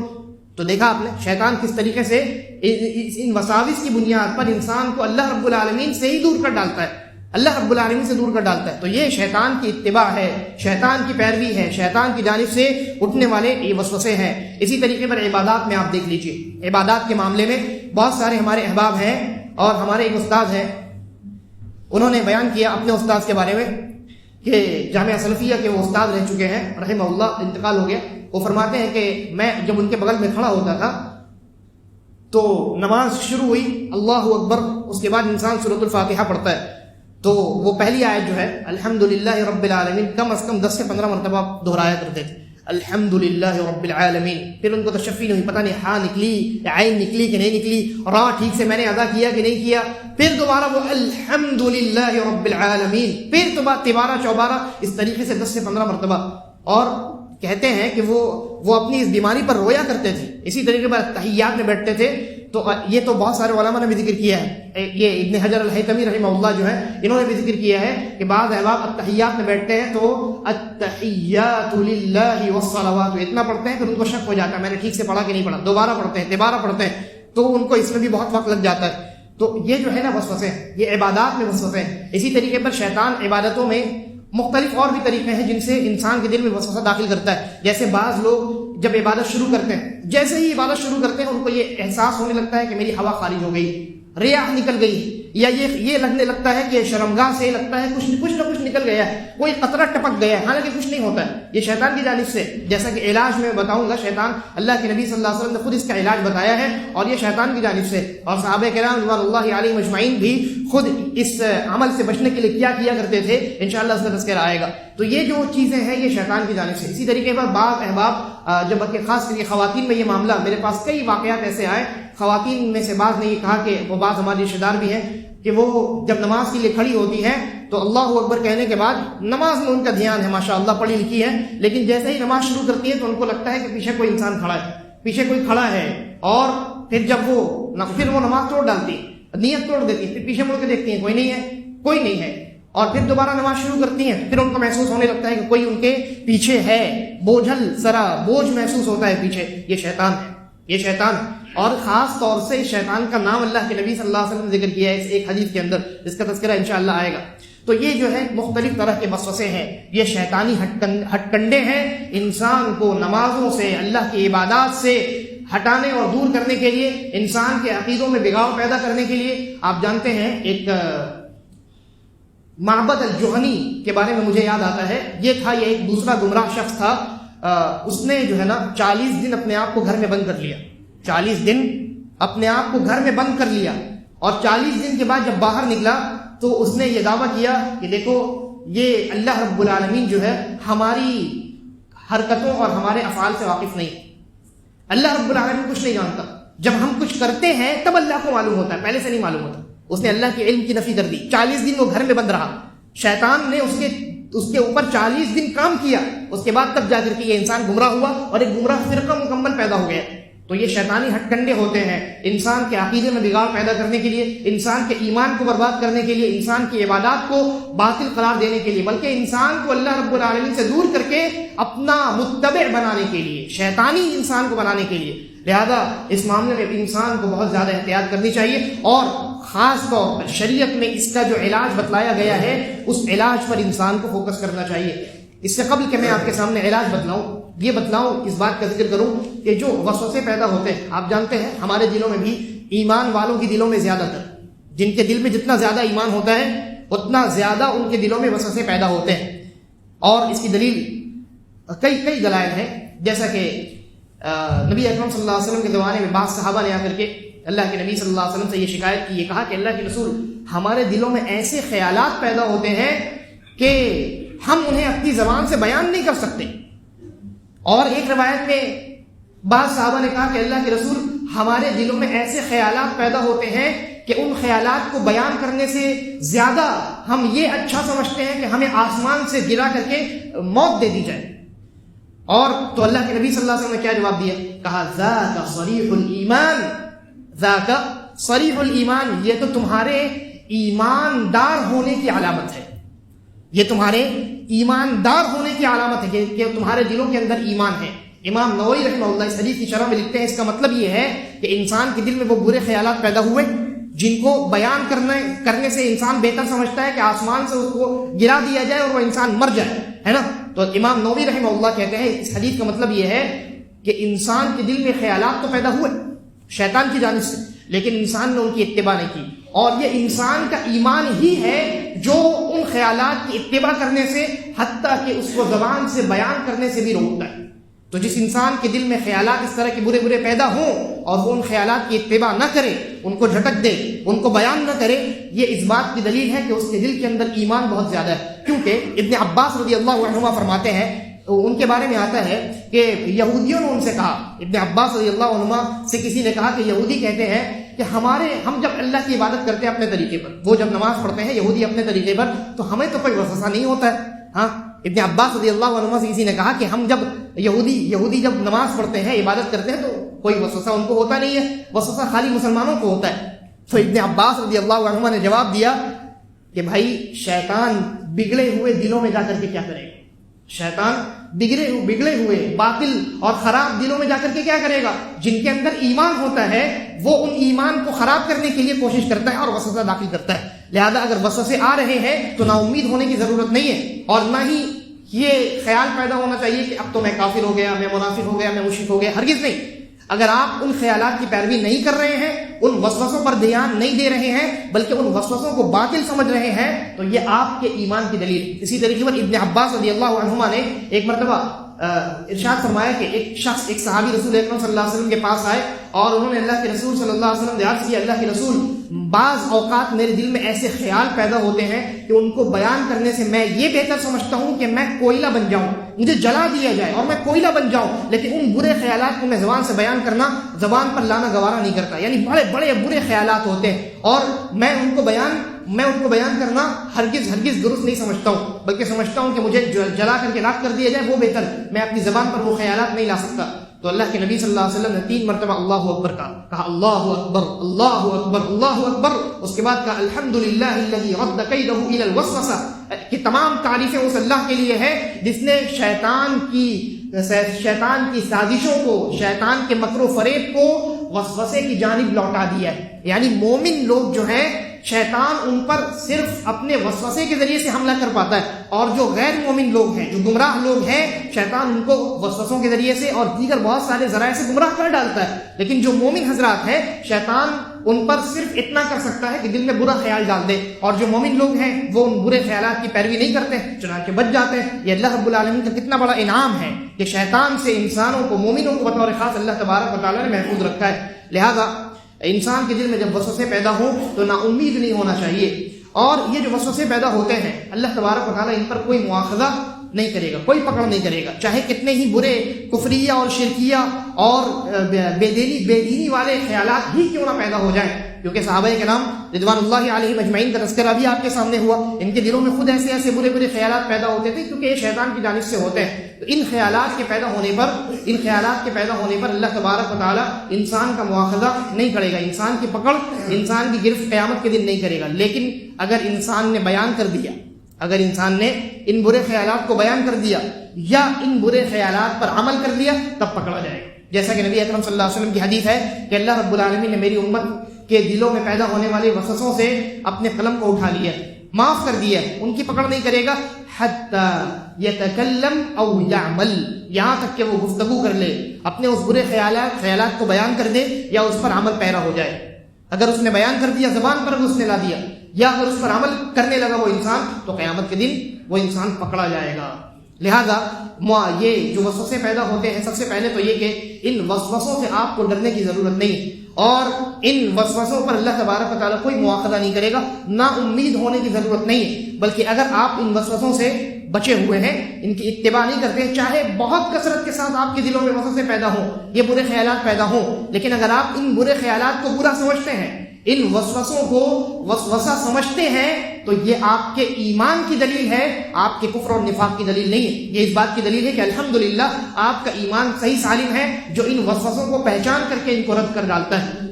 تو دیکھا آپ نے شیطان کس طریقے سے ان وساوس کی بنیاد پر انسان کو اللہ رب العالمین سے ہی دور کر ڈالتا ہے، تو یہ شیطان کی اتباع ہے، شیطان کی پیروی ہے، شیطان کی جانب سے اٹھنے والے یہ وسوسے ہیں. اسی طریقے پر عبادات میں آپ دیکھ لیجئے، عبادات کے معاملے میں بہت سارے ہمارے احباب ہیں، اور ہمارے ایک استاد ہیں، انہوں نے بیان کیا اپنے استاد کے بارے میں کہ جامعہ سلفیہ کے وہ استاد رہ چکے ہیں، رحمہ اللہ انتقال ہو گیا، وہ فرماتے ہیں کہ میں جب ان کے بغل میں کھڑا ہوتا تھا تو نماز شروع ہوئی، اللہ اکبر، اس کے بعد انسان سورۃ الفاتحہ پڑھتا ہے تو وہ پہلی آیت جو ہے الحمدللہ رب العالمین کم از کم 10 سے 15 مرتبہ دہرایا کرتے تھے، الحمدللہ رب العالمین. پھر ان کو تشفی نہیں ہوئی، پتہ نہیں ہاں نکلی یا عین نکلی کہ نہیں نکلی، را ٹھیک سے میں نے ادا کیا کہ نہیں کیا. پھر دوبارہ وہ الحمدللہ رب العالمین، پھر تبارہ چوبارہ، اس طریقے سے 10 سے 15 مرتبہ. اور کہتے ہیں کہ وہ اپنی اس بیماری پر رویا کرتے تھے، اسی طریقے پر تحیات میں بیٹھتے تھے. تو یہ تو بہت سارے علماء نے بھی ذکر کیا ہے، یہ ابن حجر الہیثمی رحمہ اللہ جو ہے انہوں نے بھی ذکر کیا ہے کہ بعض احباب التحیات میں بیٹھتے ہیں تو التحیات للہ والصلوات اتنا پڑھتے ہیں پھر ان کو شک ہو جاتا ہے میں نے ٹھیک سے پڑھا کہ نہیں پڑھا، دوبارہ پڑھتے ہیں، دوبارہ پڑھتے ہیں، تو ان کو اس میں بھی بہت وقت لگ جاتا ہے. تو یہ جو ہے نا وسوسے، یہ عبادات میں وسوسے ہیں. اسی طریقے پر شیطان عبادتوں میں مختلف اور بھی طریقے ہیں جن سے انسان کے دل میں وسوسہ داخل کرتا ہے. جیسے بعض لوگ جب عبادت شروع کرتے ہیں، جیسے ہی عبادت شروع کرتے ہیں ان کو یہ احساس ہونے لگتا ہے کہ میری ہوا خارج ہو گئی، ریاح نکل گئی، یا یہ لگنے لگتا ہے کہ شرمگاہ سے لگتا ہے کچھ نہ کچھ نکل گیا ہے، کوئی قطرہ ٹپک گیا ہے، حالانکہ کچھ نہیں ہوتا ہے. یہ شیطان کی جانب سے، جیسا کہ علاج میں بتاؤں گا، شیطان، اللہ کے نبی صلی اللہ علیہ وسلم نے خود اس کا علاج بتایا ہے اور یہ شیطان کی جانب سے. اور صحابہ کرام رضوان اللہ علیہم اجمعین بھی خود اس عمل سے بچنے کے لیے کیا کرتے تھے، انشاءاللہ اس کا تذکرہ آئے گا. تو یہ جو چیزیں ہیں یہ شیطان کی جانب سے. اسی طریقے پر بعض احباب جب خاص کر کے خواتین میں یہ معاملہ، میرے پاس کئی واقعات ایسے آئے، خواتین میں سے بعض نے یہ کہا کہ وہ بعض ہماری رشتہ دار بھی ہیں کہ وہ جب نماز کے لیے کھڑی ہوتی ہے تو اللہ اکبر کہنے کے بعد نماز میں ان کا دھیان ہے، ماشاءاللہ پڑھی لکھی ہے، لیکن جیسے ہی نماز شروع کرتی ہے تو ان کو لگتا ہے کہ پیچھے کوئی انسان کھڑا ہے، پیچھے کوئی کھڑا ہے. اور پھر جب پھر وہ نماز توڑ ڈالتی ہے، نیت توڑ دیتی ہے، پھر پیچھے مڑ کے دیکھتی ہیں کوئی نہیں ہے، اور پھر دوبارہ نماز شروع کرتی ہیں. پھر ان کو محسوس ہونے لگتا ہے کہ کوئی ان کے پیچھے ہے، بوجھ محسوس ہوتا ہے پیچھے. یہ شیطان ہے، یہ شیطان. اور خاص طور سے شیطان کا نام اللہ کے نبی صلی اللہ علیہ وسلم نے ذکر کیا ہے اس ایک حدیث کے اندر، جس کا تذکرہ انشاءاللہ آئے گا. تو یہ جو ہے مختلف طرح کے وسوسے ہیں، یہ شیطانی ہٹ کنڈے ہیں انسان کو نمازوں سے، اللہ کی عبادات سے ہٹانے اور دور کرنے کے لیے، انسان کے عقیدوں میں بگاڑ پیدا کرنے کے لیے. آپ جانتے ہیں ایک معبد الجہنی کے بارے میں مجھے یاد آتا ہے، یہ ایک دوسرا گمراہ شخص تھا. اس نے جو ہے نا 40 دن اپنے آپ کو گھر میں بند کر لیا، 40 دن اپنے آپ کو گھر میں بند کر لیا، اور 40 دن کے بعد جب باہر نکلا تو اس نے یہ دعویٰ کیا کہ دیکھو یہ اللہ رب العالمین جو ہے ہماری حرکتوں اور ہمارے افعال سے واقف نہیں، اللہ رب العالمین کچھ نہیں جانتا، جب ہم کچھ کرتے ہیں تب اللہ کو معلوم ہوتا ہے، پہلے سے نہیں معلوم ہوتا. اس نے اللہ کے علم کی نفی کر دی. 40 دن وہ گھر میں بند رہا، شیطان نے اس کے اوپر 40 دن کام کیا، اس کے بعد تب جا کر کے یہ انسان گمراہ ہوا اور ایک گمراہ فرقہ مکمل پیدا ہو گیا. تو یہ شیطانی ہٹ کنڈے ہوتے ہیں انسان کے عقیدے میں بگاڑ پیدا کرنے کے لیے، انسان کے ایمان کو برباد کرنے کے لیے، انسان کی عبادات کو باطل قرار دینے کے لیے، بلکہ انسان کو اللہ رب العالمین سے دور کر کے اپنا متبع بنانے کے لیے، شیطانی انسان کو بنانے کے لیے. لہذا اس معاملے میں انسان کو بہت زیادہ احتیاط کرنی چاہیے، اور خاص طور پر شریعت میں اس کا جو علاج بتلایا گیا ہے اس علاج پر انسان کو فوکس کرنا چاہیے. اس سے قبل کہ میں آپ کے سامنے علاج بتلاؤں، یہ بتلاؤں، اس بات کا ذکر کروں کہ جو وسوسے پیدا ہوتے ہیں، آپ جانتے ہیں ہمارے دلوں میں بھی، ایمان والوں کے دلوں میں زیادہ تر، جن کے دل میں جتنا زیادہ ایمان ہوتا ہے اتنا زیادہ ان کے دلوں میں وسوسے پیدا ہوتے ہیں. اور اس کی دلیل کئی دلائل ہیں. جیسا کہ نبی اکرم صلی اللہ علیہ وسلم کے زمانے میں بعض صحابہ نے آ کر کے اللہ کے نبی صلی اللہ علیہ وسلم سے یہ شکایت کی، یہ کہا کہ اللہ کے رسول، ہمارے دلوں میں ایسے خیالات پیدا ہوتے ہیں کہ ہم انہیں اپنی زبان سے بیان نہیں کر سکتے. اور ایک روایت میں بعض صحابہ نے کہا کہ اللہ کے رسول، ہمارے دلوں میں ایسے خیالات پیدا ہوتے ہیں کہ ان خیالات کو بیان کرنے سے زیادہ ہم یہ اچھا سمجھتے ہیں کہ ہمیں آسمان سے گرا کر کے موت دے دی جائے. اور تو اللہ کے نبی صلی اللہ علیہ وسلم نے کیا جواب دیا؟ کہا ذاک صریح الایمان، ذاک صریح الایمان، یہ تو تمہارے ایماندار ہونے کی علامت ہے، یہ تمہارے ایماندار ہونے کی علامت ہے کہ تمہارے دلوں کے اندر ایمان ہے. امام نووی رحمہ اللہ اس حدیث کی شرح میں لکھتے ہیں اس کا مطلب یہ ہے کہ انسان کے دل میں وہ برے خیالات پیدا ہوئے جن کو بیان کرنے سے انسان بہتر سمجھتا ہے کہ آسمان سے اس کو گرا دیا جائے اور وہ انسان مر جائے، ہے نا. تو امام نووی رحمہ اللہ کہتے ہیں اس حدیث کا مطلب یہ ہے کہ انسان کے دل میں خیالات تو پیدا ہوئے شیطان کی جانب سے، لیکن انسان نے ان کی اتباع نہیں کی، اور یہ انسان کا ایمان ہی ہے جو ان خیالات کی اتباع کرنے سے، حتیٰ کہ اس کو زبان سے بیان کرنے سے بھی روکتا ہے. تو جس انسان کے دل میں خیالات اس طرح کے برے برے پیدا ہوں اور وہ ان خیالات کی اتباع نہ کرے، ان کو جھٹک دے، ان کو بیان نہ کرے، یہ اس بات کی دلیل ہے کہ اس کے دل کے اندر ایمان بہت زیادہ ہے. کیونکہ ابن عباس رضی اللہ عنہما فرماتے ہیں، ان کے بارے میں آتا ہے کہ یہودیوں نے ان سے کہا، ابن عباس رضی اللہ عنہما سے کسی نے کہا کہ یہودی کہتے ہیں کہ ہم جب اللہ کی عبادت کرتے ہیں اپنے طریقے پر، وہ جب نماز پڑھتے ہیں یہودی اپنے طریقے پر، تو ہمیں تو کوئی وسوسہ نہیں ہوتا ہے. ہاں، ابن عباس رضی اللہ عنہما سے کسی نے کہا کہ ہم جب یہودی جب نماز پڑھتے ہیں، عبادت کرتے ہیں، تو کوئی وسوسہ ان کو ہوتا نہیں ہے، وسوسہ خالی مسلمانوں کو ہوتا ہے. تو ابن عباس رضی اللہ عنہما نے جواب دیا کہ بھائی شیطان بگڑے ہوئے دلوں میں جا کر کے کیا کرے گا؟ شیطان بگڑے ہوئے باطل اور خراب دلوں میں جا کر کے کیا کرے گا؟ جن کے اندر ایمان ہوتا ہے وہ ان ایمان کو خراب کرنے کے لیے کوشش کرتا ہے اور وسوسہ داخل کرتا ہے. لہذا اگر وسوسے آ رہے ہیں تو نا امید ہونے کی ضرورت نہیں ہے، اور نہ ہی یہ خیال پیدا ہونا چاہیے کہ اب تو میں کافر ہو گیا، میں منافق ہو گیا، میں مشرک ہو گیا. ہرگز نہیں. اگر آپ ان خیالات کی پیروی نہیں کر رہے ہیں، ان وسوسوں پر دھیان نہیں دے رہے ہیں، بلکہ ان وسوسوں کو باطل سمجھ رہے ہیں، تو یہ آپ کے ایمان کی دلیل. اسی طریقے پر ابن عباس رضی اللہ عنہما نے ایک مرتبہ ارشاد فرمایا کہ ایک صحابی رسول اکرم صلی اللہ علیہ وسلم کے پاس آئے اور انہوں نے اللہ کے رسول صلی اللہ علیہ وسلم سے عرض کیا، اللہ کے رسول، بعض اوقات میرے دل میں ایسے خیال پیدا ہوتے ہیں کہ ان کو بیان کرنے سے میں یہ بہتر سمجھتا ہوں کہ میں کوئلہ بن جاؤں، مجھے جلا دیا جائے اور میں کوئلہ بن جاؤں، لیکن ان برے خیالات کو میں زبان سے بیان کرنا، زبان پر لانا گوارا نہیں کرتا. یعنی بڑے بڑے برے خیالات ہوتے ہیں اور میں ان کو بیان کرنا ہرگز درست نہیں سمجھتا ہوں، بلکہ سمجھتا ہوں کہ مجھے جلا کر کے لاکھ کر دیا جائے وہ بہتر، میں اپنی زبان پر وہ خیالات نہیں لا سکتا. تو اللہ کے نبی صلی اللہ علیہ وسلم نے 3 مرتبہ اللہ اکبر کہا اللہ اکبر اللہ اکبر اللہ اکبر. اس کے بعد کہا الحمدللہ الذی رد کیدہ الی الوسوسہ، کہ تمام تعریفیں اس اللہ کے لیے ہے جس نے شیطان کی سازشوں کو، شیطان کے مکر و فریب کو وسوسے کی جانب لوٹا دیا ہے. یعنی مومن لوگ جو ہیں شیطان ان پر صرف اپنے وسوسے کے ذریعے سے حملہ کر پاتا ہے، اور جو غیر مومن لوگ ہیں، جو گمراہ لوگ ہیں، شیطان ان کو وسوسوں کے ذریعے سے اور دیگر بہت سارے ذرائع سے گمراہ کر ڈالتا ہے. لیکن جو مومن حضرات ہیں، شیطان ان پر صرف اتنا کر سکتا ہے کہ دل میں برا خیال ڈال دے، اور جو مومن لوگ ہیں وہ ان برے خیالات کی پیروی نہیں کرتے، چنانچہ بچ جاتے ہیں. یہ اللہ رب العالمین کا کتنا بڑا انعام ہے کہ شیطان سے انسانوں کو، مومنوں کو بطور خاص اللہ تبارک و تعالیٰ نے محفوظ رکھا ہے. لہذا انسان کے دل میں جب وسوسے پیدا ہوں تو نا امید نہیں ہونا چاہیے. اور یہ جو وسوسے پیدا ہوتے ہیں اللہ تبارک و تعالیٰ ان پر کوئی مواخذہ نہیں کرے گا، کوئی پکڑ نہیں کرے گا، چاہے کتنے ہی برے کفریہ اور شرکیہ اور بے دینی والے خیالات ہی کیوں نہ پیدا ہو جائیں. کیونکہ صحابہ کرام رضوان اللہ علیہم اجمعین کا تذکرہ بھی آپ کے سامنے ہوا، ان کے دلوں میں خود ایسے برے خیالات پیدا ہوتے تھے، کیونکہ یہ شیطان کی جانب سے ہوتے ہیں. تو ان خیالات کے پیدا ہونے پر اللہ تبارک و تعالیٰ انسان کا مواخذہ نہیں کرے گا، انسان کی پکڑ، انسان کی گرفت قیامت کے دن نہیں کرے گا. لیکن اگر انسان نے بیان کر دیا، اگر انسان نے ان برے خیالات کو بیان کر دیا یا ان برے خیالات پر عمل کر دیا، تب پکڑا جائے گا. جیسا کہ نبی اکرم صلی اللہ علیہ وسلم کی حدیث ہے کہ اللہ رب العالمین نے میری امت کے دلوں میں پیدا ہونے والے وسوسوں سے اپنے قلم کو اٹھا لیا، معاف کر دیا، ان کی پکڑ نہیں کرے گا. حتی یتکلم او یعمل، یہاں تک کہ وہ گفتگو کر لے، اپنے اس برے خیالات کو بیان کر دے یا اس پر عمل پیرا ہو جائے. اگر اس نے بیان کر دیا، زبان پر اس نے لا دیا، یا اگر اس پر عمل کرنے لگا وہ انسان، تو قیامت کے دن وہ انسان پکڑا جائے گا. لہذا یہ جو وسوسے پیدا ہوتے ہیں، سب سے پہلے تو یہ کہ ان وسوسوں سے آپ کو ڈرنے کی ضرورت نہیں، اور ان وسوسوں پر اللہ تبارک و تعالیٰ کوئی مواخذہ نہیں کرے گا، نا امید ہونے کی ضرورت نہیں. بلکہ اگر آپ ان وسوسوں سے بچے ہوئے ہیں، ان کی اتباع نہیں کرتے، چاہے بہت کثرت کے ساتھ آپ کے دلوں میں وسوسے پیدا ہوں، یہ برے خیالات پیدا ہوں، لیکن اگر آپ ان برے خیالات کو برا سمجھتے ہیں، ان وسوسوں کو وسوسہ سمجھتے ہیں، تو یہ آپ کے ایمان کی دلیل ہے، آپ کے کفر اور نفاق کی دلیل نہیں ہے. یہ اس بات کی دلیل ہے کہ الحمدللہ آپ کا ایمان صحیح سالم ہے، جو ان وسوسوں کو پہچان کر کے ان کو رد کر ڈالتا ہے.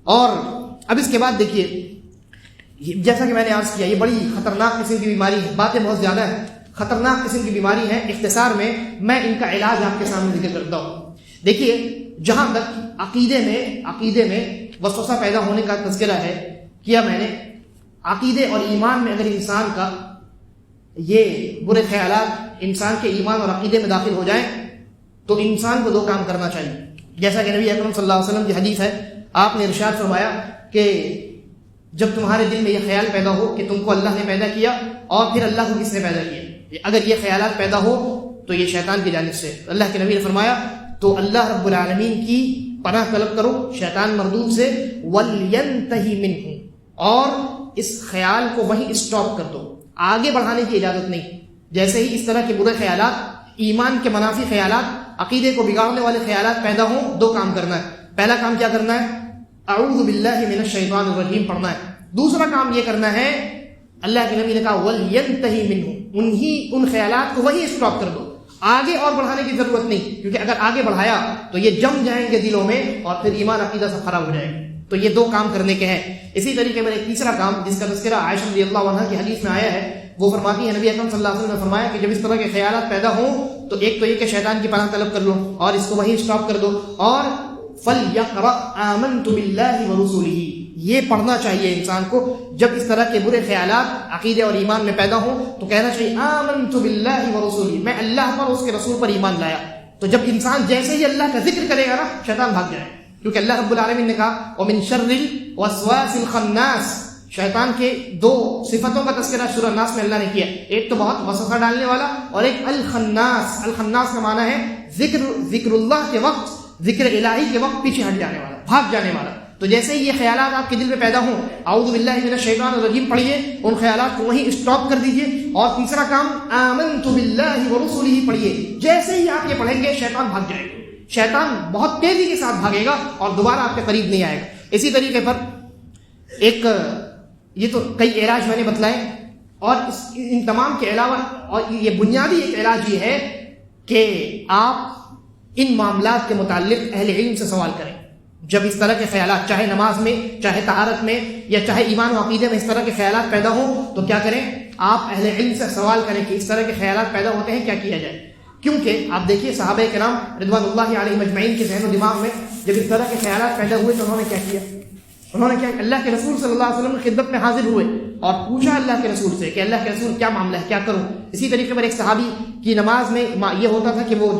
اور اب اس کے بعد دیکھیے، جیسا کہ میں نے عرض کیا، یہ بڑی خطرناک قسم کی بیماری ہے، باتیں بہت زیادہ ہیں، خطرناک قسم کی بیماری ہے. اختصار میں ان کا علاج آپ کے سامنے ذکر کرتا ہوں. دیکھیے، جہاں تک عقیدے میں وسوسہ پیدا ہونے کا تذکرہ ہے کیا میں نے، عقیدے اور ایمان میں اگر انسان کا یہ برے خیالات انسان کے ایمان اور عقیدے میں داخل ہو جائیں تو انسان کو 2 کام کرنا چاہیے. جیسا کہ نبی اکرم صلی اللہ علیہ وسلم کی حدیث ہے، آپ نے ارشاد فرمایا کہ جب تمہارے دل میں یہ خیال پیدا ہو کہ تم کو اللہ نے پیدا کیا اور پھر اللہ کو کس نے پیدا کیا، اگر یہ خیالات پیدا ہو تو یہ شیطان کی جانب سے. اللہ کے نبی نے فرمایا تو اللہ رب العالمین کی پناہ طلب کرو شیطان مردود سے. وَلْيَنْتَهِ مِنْهُ، اور اس خیال کو وہیں اسٹاپ کر دو، آگے بڑھانے کی اجازت نہیں. جیسے ہی اس طرح کے برے خیالات، ایمان کے منافی خیالات، عقیدے کو بگاڑنے والے خیالات پیدا ہوں، دو کام کرنا ہے. پہلا کام کیا کرنا ہے؟ اعوذ باللہ من الشیطان الرجیم پڑھنا ہے. دوسرا کام یہ کرنا ہے، اللہ کے نبی نے کہا وَلْيَنْتَهِ مِنْهُ، ان خیالات کو وہی اسٹاپ کر دو، آگے اور بڑھانے کی ضرورت نہیں، کیونکہ اگر آگے بڑھایا تو یہ جم جائیں گے دلوں میں اور پھر ایمان عقیدہ سے خراب ہو جائے گا. تو یہ دو کام کرنے کے ہیں. اسی طریقے میں ایک تیسرا کام جس کا تذکرہ عائشہ رضی اللہ عنہا کی حدیث میں آیا ہے، وہ فرماتی ہے نبی اکرم صلی اللہ علیہ وسلم نے فرمایا کہ جب اس طرح کے خیالات پیدا ہوں تو ایک تو یہ کہ شیطان کی پناہ طلب کر لو اور اس کو وہیں اسٹاپ کر دو، اور فَلْيَقْرَأْ آمَنْتُ بِاللَّهِ وَرُسُلِهِ، یہ پڑھنا چاہیے انسان کو جب اس طرح کے برے خیالات عقیدے اور ایمان میں پیدا ہوں تو کہنا چاہیے آمنت باللہ ورسولہ، میں اللہ پر اور اس کے رسول پر ایمان لایا. تو جب انسان جیسے ہی اللہ کا ذکر کرے گا نا، شیطان بھاگ جائے، کیونکہ اللہ رب العالمین نے کہا وَمِن شَرِّ الْوَسْوَاسِ الْخَنَّاسِ، شیطان کے دو صفتوں کا تذکرہ سورہ الناس میں اللہ نے کیا. ایک تو بہت وسوسہ ڈالنے والا، اور ایک الخناس. الخناس کا معنی ہے ذکر اللہ کے وقت، ذکر الہی کے وقت پیچھے ہٹ جانے والا، بھاگ جانے والا. تو جیسے ہی یہ خیالات آپ کے دل میں پیدا ہوں، اعوذ باللہ من الشیطان الرجیم پڑھیے، ان خیالات کو وہیں اسٹاپ کر دیجئے. اور تیسرا کام آمنت باللہ ورسولہ پڑھیے. جیسے ہی آپ یہ پڑھیں گے شیطان بھاگ جائے گا، شیطان بہت تیزی کے ساتھ بھاگے گا اور دوبارہ آپ کے قریب نہیں آئے گا. اسی طریقے پر ایک یہ تو کئی علاج میں نے بتلائے، اور ان تمام کے علاوہ اور یہ بنیادی ایک علاج یہ ہے کہ آپ ان معاملات کے متعلق اہل علم سے سوال کریں. جب اس طرح کے خیالات چاہے نماز میں، چاہے طہارت میں، یا چاہے ایمان و عقیدے میں اس طرح کے خیالات پیدا ہوں تو کیا کریں؟ آپ اہل علم سے سوال کریں کہ اس طرح کے خیالات پیدا ہوتے ہیں، کیا کیا جائے. کیونکہ آپ دیکھیے صحابہ کرام رضوان اللہ علیہم اجمعین کے ذہن و دماغ میں جب اس طرح کے خیالات پیدا ہوئے تو انہوں نے کیا کیا؟ انہوں نے کیا؟ اللہ کے رسول صلی اللہ علیہ وسلم کی خدمت میں حاضر ہوئے اور پوچھا اللہ کے رسول سے کہ اللہ کے رسول کیا معاملہ ہے، کیا کروں. اسی طریقے پر ایک صحابی کی نماز میں یہ ہوتا تھا کہ وہ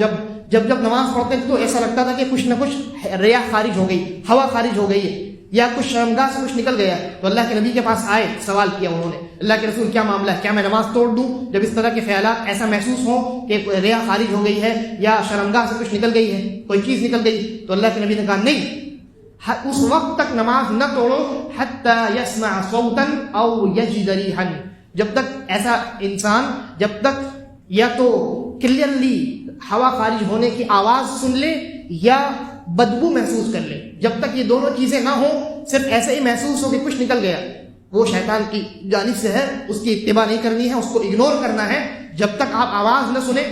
جب نماز پڑھتے تھے تو ایسا لگتا تھا کہ کچھ نہ کچھ ریا خارج ہو گئی، ہوا خارج ہو گئی ہے، یا کچھ شرمگاہ سے کچھ نکل گیا. تو اللہ کے نبی کے پاس آئے، سوال کیا انہوں نے، اللہ کے رسول کیا معاملہ ہے، کیا میں نماز توڑ دوں جب اس طرح کے خیالات ایسا محسوس ہوں کہ ریا خارج ہو گئی ہے یا شرمگاہ سے کچھ نکل گئی ہے، کوئی چیز نکل گئی. تو اللہ کے نبی نے کہا نہیں، اس وقت تک نماز نہ توڑو حتی یسمع صوتا او یجد ریحا، جب تک ایسا انسان جب تک یا تو کلیئرلی ہوا خارج ہونے کی آواز سن لے یا بدبو محسوس کر لے. جب تک یہ دونوں چیزیں نہ ہوں، صرف ایسے ہی محسوس ہو کہ کچھ نکل گیا، وہ شیطان کی جانب سے ہے، اس کی اتباع نہیں کرنی ہے، اس کو اگنور کرنا ہے. جب تک آپ آواز نہ سنیں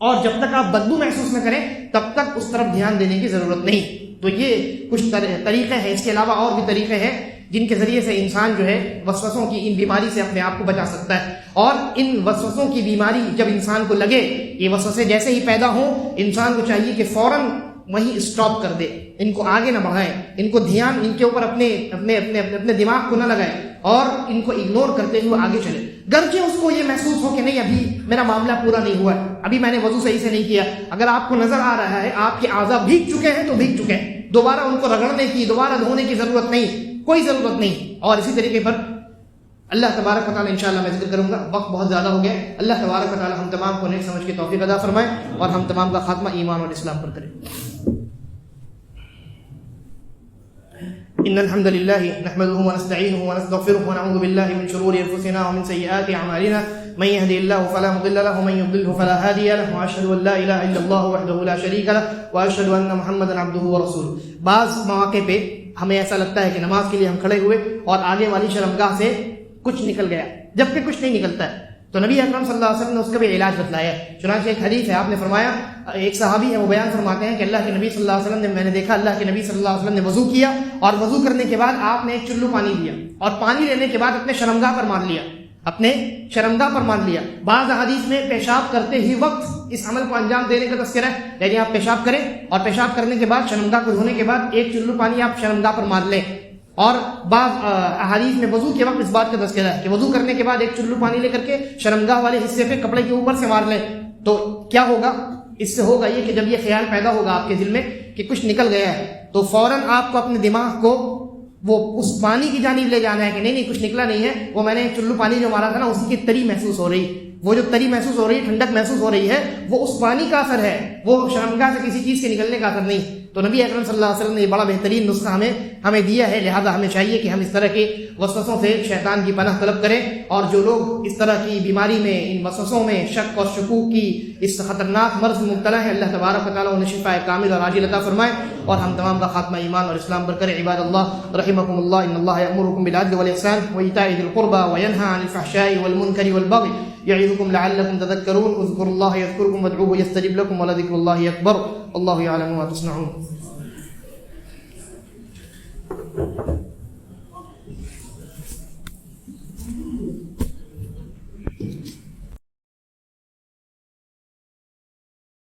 اور جب تک آپ بدبو محسوس نہ کریں تب تک اس طرف دھیان دینے کی ضرورت نہیں. تو یہ کچھ طریقے ہیں، اس کے علاوہ اور بھی طریقے ہیں جن کے ذریعے سے انسان جو ہے وسوسوں کی ان بیماری سے اپنے آپ کو بچا سکتا ہے. اور ان وسوسوں کی بیماری جب انسان کو لگے، یہ وسوسے جیسے ہی پیدا ہوں، انسان کو چاہیے کہ فوراً وہیں اسٹاپ کر دے، ان کو آگے نہ بڑھائیں، ان کو دھیان ان کے اوپر اپنے دماغ کو نہ لگائیں اور ان کو اگنور کرتے ہوئے آگے چلے. گرچہ اس کو یہ محسوس ہو کہ نہیں ابھی میرا معاملہ پورا نہیں ہوا ہے، ابھی میں نے وضو صحیح سے نہیں کیا. اگر آپ کو نظر آ رہا ہے آپ کے اعضاء بھیگ چکے ہیں تو بھیگ چکے ہیں، دوبارہ ان کو رگڑنے کی، دوبارہ دھونے کی ضرورت نہیں، کوئی ضرورت نہیں. اور اسی طریقے پر اللہ تبارک و تعالیٰ انشاءاللہ میں ذکر کروں گا، وقت بہت زیادہ ہو گیا. اللہ تبارک و تعالیٰ ہم تمام کو نیک سمجھ کی توفیق عطا فرمائے اور ہم تمام کا خاتمہ ایمان اور اسلام پر کرے. ان الحمد لله نحمده ونستعينه ونستغفره ونعوذ بالله من شرور انفسنا ومن سيئات اعمالنا من يهده الله فلا مضل له ومن يضلل فلا هادي له واشهد ان لا اله الا الله وحده لا شريك له واشهد ان محمدا عبده ورسوله. بعض مواقع پہ ہمیں ایسا لگتا ہے کہ نماز کے لیے ہم کھڑے ہوئے اور آگے والی شرمگاہ سے کچھ نکل گیا، جبکہ کچھ نہیں نکلتا ہے. تو نبی اکرم صلی اللہ علیہ وسلم نے اس کا بھی علاج بتلایا. چنانچہ ایک حدیث ہے، آپ نے فرمایا، ایک صحابی ہے وہ بیان فرماتے ہیں کہ اللہ کے نبی صلی اللہ علیہ وسلم نے، میں نے دیکھا اللہ کے نبی صلی اللہ علیہ وسلم نے وضو کیا اور وضو کرنے کے بعد آپ نے ایک چلو پانی لیا اور پانی لینے کے بعد اپنے شرمگاہ پر مار لیا، اپنے شرمگاہ پر مار لیا. بعض احادیث میں پیشاب کرتے ہی وقت اس عمل کو انجام دینے کا تذکرہ ہے، یعنی آپ پیشاب کریں اور پیشاب کرنے کے بعد شرمگاہ کو دھونے کے بعد ایک چلو پانی آپ شرمگاہ پر مار لیں. اور بعض احادیث میں وضو کے وقت اس بات کا تذکرہ ہے کہ وضو کرنے کے بعد ایک چلو پانی لے کر کے شرمگاہ والے حصے پہ کپڑے کے اوپر سے مار لیں. تو کیا ہوگا؟ اس سے ہوگا یہ کہ جب یہ خیال پیدا ہوگا آپ کے دل میں کہ کچھ نکل گیا ہے تو فوراً آپ کو اپنے دماغ کو وہ اس پانی کی جانب لے جانا ہے کہ نہیں کچھ نکلا نہیں ہے، وہ میں نے چلو پانی جو مارا تھا نا اسی کی تری محسوس ہو رہی. وہ جو تری محسوس ہو رہی ہے، ٹھنڈک محسوس ہو رہی ہے، وہ اس پانی کا اثر ہے، وہ شرمگاہ سے کسی چیز کے نکلنے کا اثر نہیں۔ تو نبی اکرم صلی اللہ علیہ وسلم نے یہ بڑا بہترین نسخہ ہمیں دیا ہے، لہذا ہمیں چاہیے کہ ہم اس طرح کے وسوسوں سے شیطان کی پناہ طلب کریں، اور جو لوگ اس طرح کی بیماری میں، ان وسوسوں میں، شک اور شکوک کی اس خطرناک مرض میں مبتلا ہے، اللہ تبارک و تعالیٰ انہیں شفاء کامل اور عاجل عطا فرمائے، اور ہم تمام کا خاتمہ ایمان اور اسلام پر کرے۔ عباد اللہ رحمکم اللہ، ان اللہ یأمرکم بالعدل والإحسان وإیتاء ذی القربى وینہی عن الفحشاء والمنکر والبغی یعظکم لعلکم تذکرون، اذکروا اللہ یذکرکم وادعوہ یستجب لکم ولذکر اللہ اکبر، واللہ یعلم ما تصنعون۔